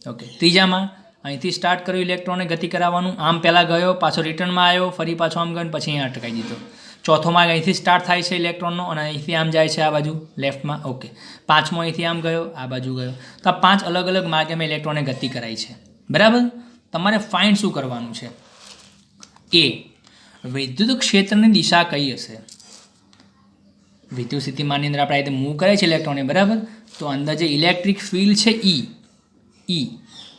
ઓકે, ત્રીજામાં અહીંથી સ્ટાર્ટ કર્યું ઇલેક્ટ્રોનને ગતિ કરાવવાનું, આમ પહેલાં ગયો પાછો રિટર્નમાં આવ્યો ફરી પાછો આમ ગયો પછી અહીંયા અટકાઈ દીધો. ચોથો માર્ગ અહીંથી સ્ટાર્ટ થાય છે ઇલેક્ટ્રોનનો અને અહીંથી આમ જાય છે આ બાજુ લેફ્ટમાં. ઓકે, પાંચમો અહીંથી આમ ગયો આ બાજુ ગયો. તો આ 5 અલગ અલગ માર્ગે મેં ઇલેક્ટ્રોનને ગતિ કરાવી છે બરાબર. તમારે ફાઇન્ડ શું કરવાનું છે? એ વિદ્યુત ક્ષેત્રની દિશા કઈ હશે? વિદ્યુત સ્થિતિમાનની અંદર આપણે આ રીતે મૂવ કરે છે ઇલેક્ટ્રોનને બરાબર. તો અંદર જે ઇલેક્ટ્રિક ફિલ્ડ છે ઈ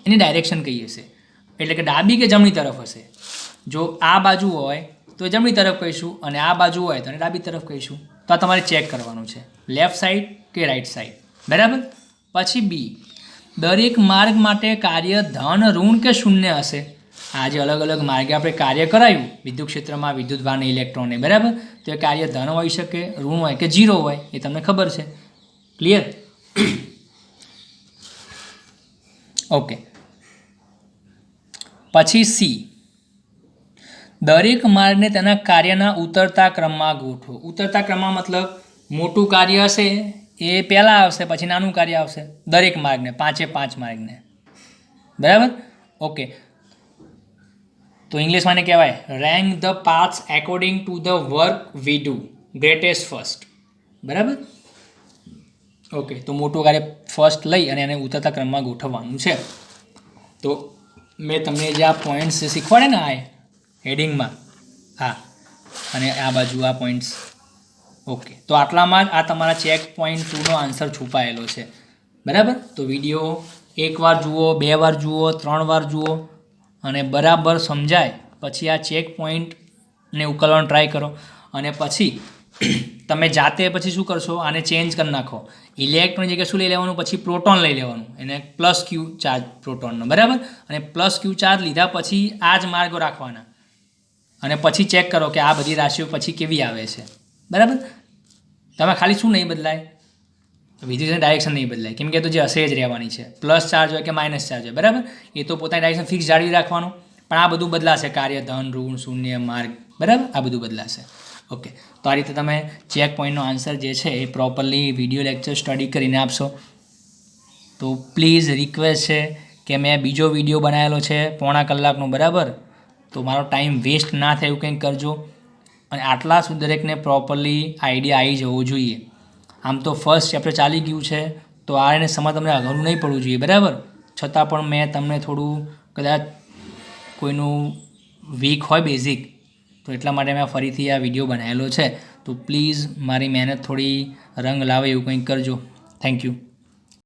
એની ડાયરેક્શન કઈ હશે? એટલે કે ડાબી કે જમણી તરફ હશે? જો આ બાજુ હોય તો જમણી તરફ કહીશું અને આ બાજુ હોય તો ડાબી તરફ કહીશું. તો આ તમારે ચેક કરવાનું છે લેફ્ટ સાઈડ કે રાઈટ સાઈડ બરાબર. પછી બી, દરેક માર્ગ માટે કાર્ય ધન ઋણ કે શૂન્ય હશે? આ જે અલગ અલગ માર્ગે આપણે કાર્ય કરાયું વિદ્યુત ક્ષેત્રમાં વિદ્યુતભારને ઇલેક્ટ્રોનને બરાબર, તો એ કાર્ય ધન હોઈ શકે, ઋણ હોય કે 0 હોય એ તમને ખબર છે. ક્લિયર? ઓકે, પછી સી, દરેક માર્ગને તેના કાર્યના ઉતરતા ક્રમમાં ગોઠવો. ઉતરતા ક્રમમાં મતલબ મોટું કાર્ય હશે એ પહેલાં આવશે પછી નાનું કાર્ય આવશે દરેક માર્ગને, 5 માર્ગને બરાબર. ઓકે, તો ઇંગ્લિશમાં એને કહેવાય rank the paths according to the work we do, greatest first બરાબર. ઓકે, તો મોટું કાર્ય ફર્સ્ટ લઈ અને એને ઉતરતા ક્રમમાં ગોઠવવાનું છે. તો મેં તમને જે આ પોઈન્ટ્સ શીખવાડે ને આ હેડિંગમાં હા અને આ બાજુ આ પોઈન્ટ્સ. ઓકે, તો આટલામાં જ આ તમારા ચેક પોઈન્ટ 2નો આન્સર છુપાયેલો છે બરાબર. તો વિડીયો એકવાર જુઓ, 2 વાર જુઓ, 3 વાર જુઓ અને બરાબર સમજાય પછી આ ચેક પોઈન્ટને ઉકેલવાનો ટ્રાય કરો અને પછી તમે જાતે પછી શું કરશો? આને ચેન્જ કરી નાખો. ઇલેક્ટ્રોન જગ્યાએ શું લઈ લેવાનું? પછી પ્રોટોન લઈ લેવાનું, એને +Q ચાર્જ પ્રોટોનનો બરાબર. અને +Q ચાર્જ લીધા પછી આ જ માર્ગો રાખવાના અને પછી ચેક કરો કે આ બધી રાશિઓ પછી કેવી આવે છે બરાબર. તમે ખાલી શું નહીં બદલાય? વિદ્યુતની ડાયરેક્શન નહીં બદલાય કેમ કે તો જે હશે જ રહેવાની છે. પ્લસ ચાર્જ હોય કે માઇનસ ચાર્જ હોય બરાબર, એ તો પોતાની ડાયરેક્શન ફિક્સ જાળવી રાખવાનો. પણ આ બધું બદલાશે, કાર્ય, ધન, ઋણ, શૂન્ય, માર્ગ, બરાબર, આ બધું બદલાશે. ઓકે, તો આ રીતે તમે ચેક પોઈન્ટનો આન્સર જે છે એ પ્રોપરલી વિડીયો લેક્ચર સ્ટડી કરીને આપશો. તો પ્લીઝ રિક્વેસ્ટ છે કે મેં બીજો વિડીયો બનાવેલો છે 1.5 કલાકનો, બરાબર, તો મારો ટાઈમ વેસ્ટ ના થાય એવું કંઈક કરજો. અને આટલા સુધી દરેકને પ્રોપરલી આઈડિયા આવી જવો જોઈએ. આમ તો ફર્સ્ટ ચેપ્ટર ચાલી ગયું છે, તો આ એને સમજ તમને અઘરું નહીં પડવું જોઈએ, બરાબર. છતાં પણ મેં તમને થોડું કદાચ કોઈનું વીક હોય બેઝિક, તો એટલા માટે મેં ફરીથી આ વિડીયો બનાવેલો છે. તો પ્લીઝ મારી મહેનત થોડી રંગ લાવે એવું કંઈક કરજો. Thank you.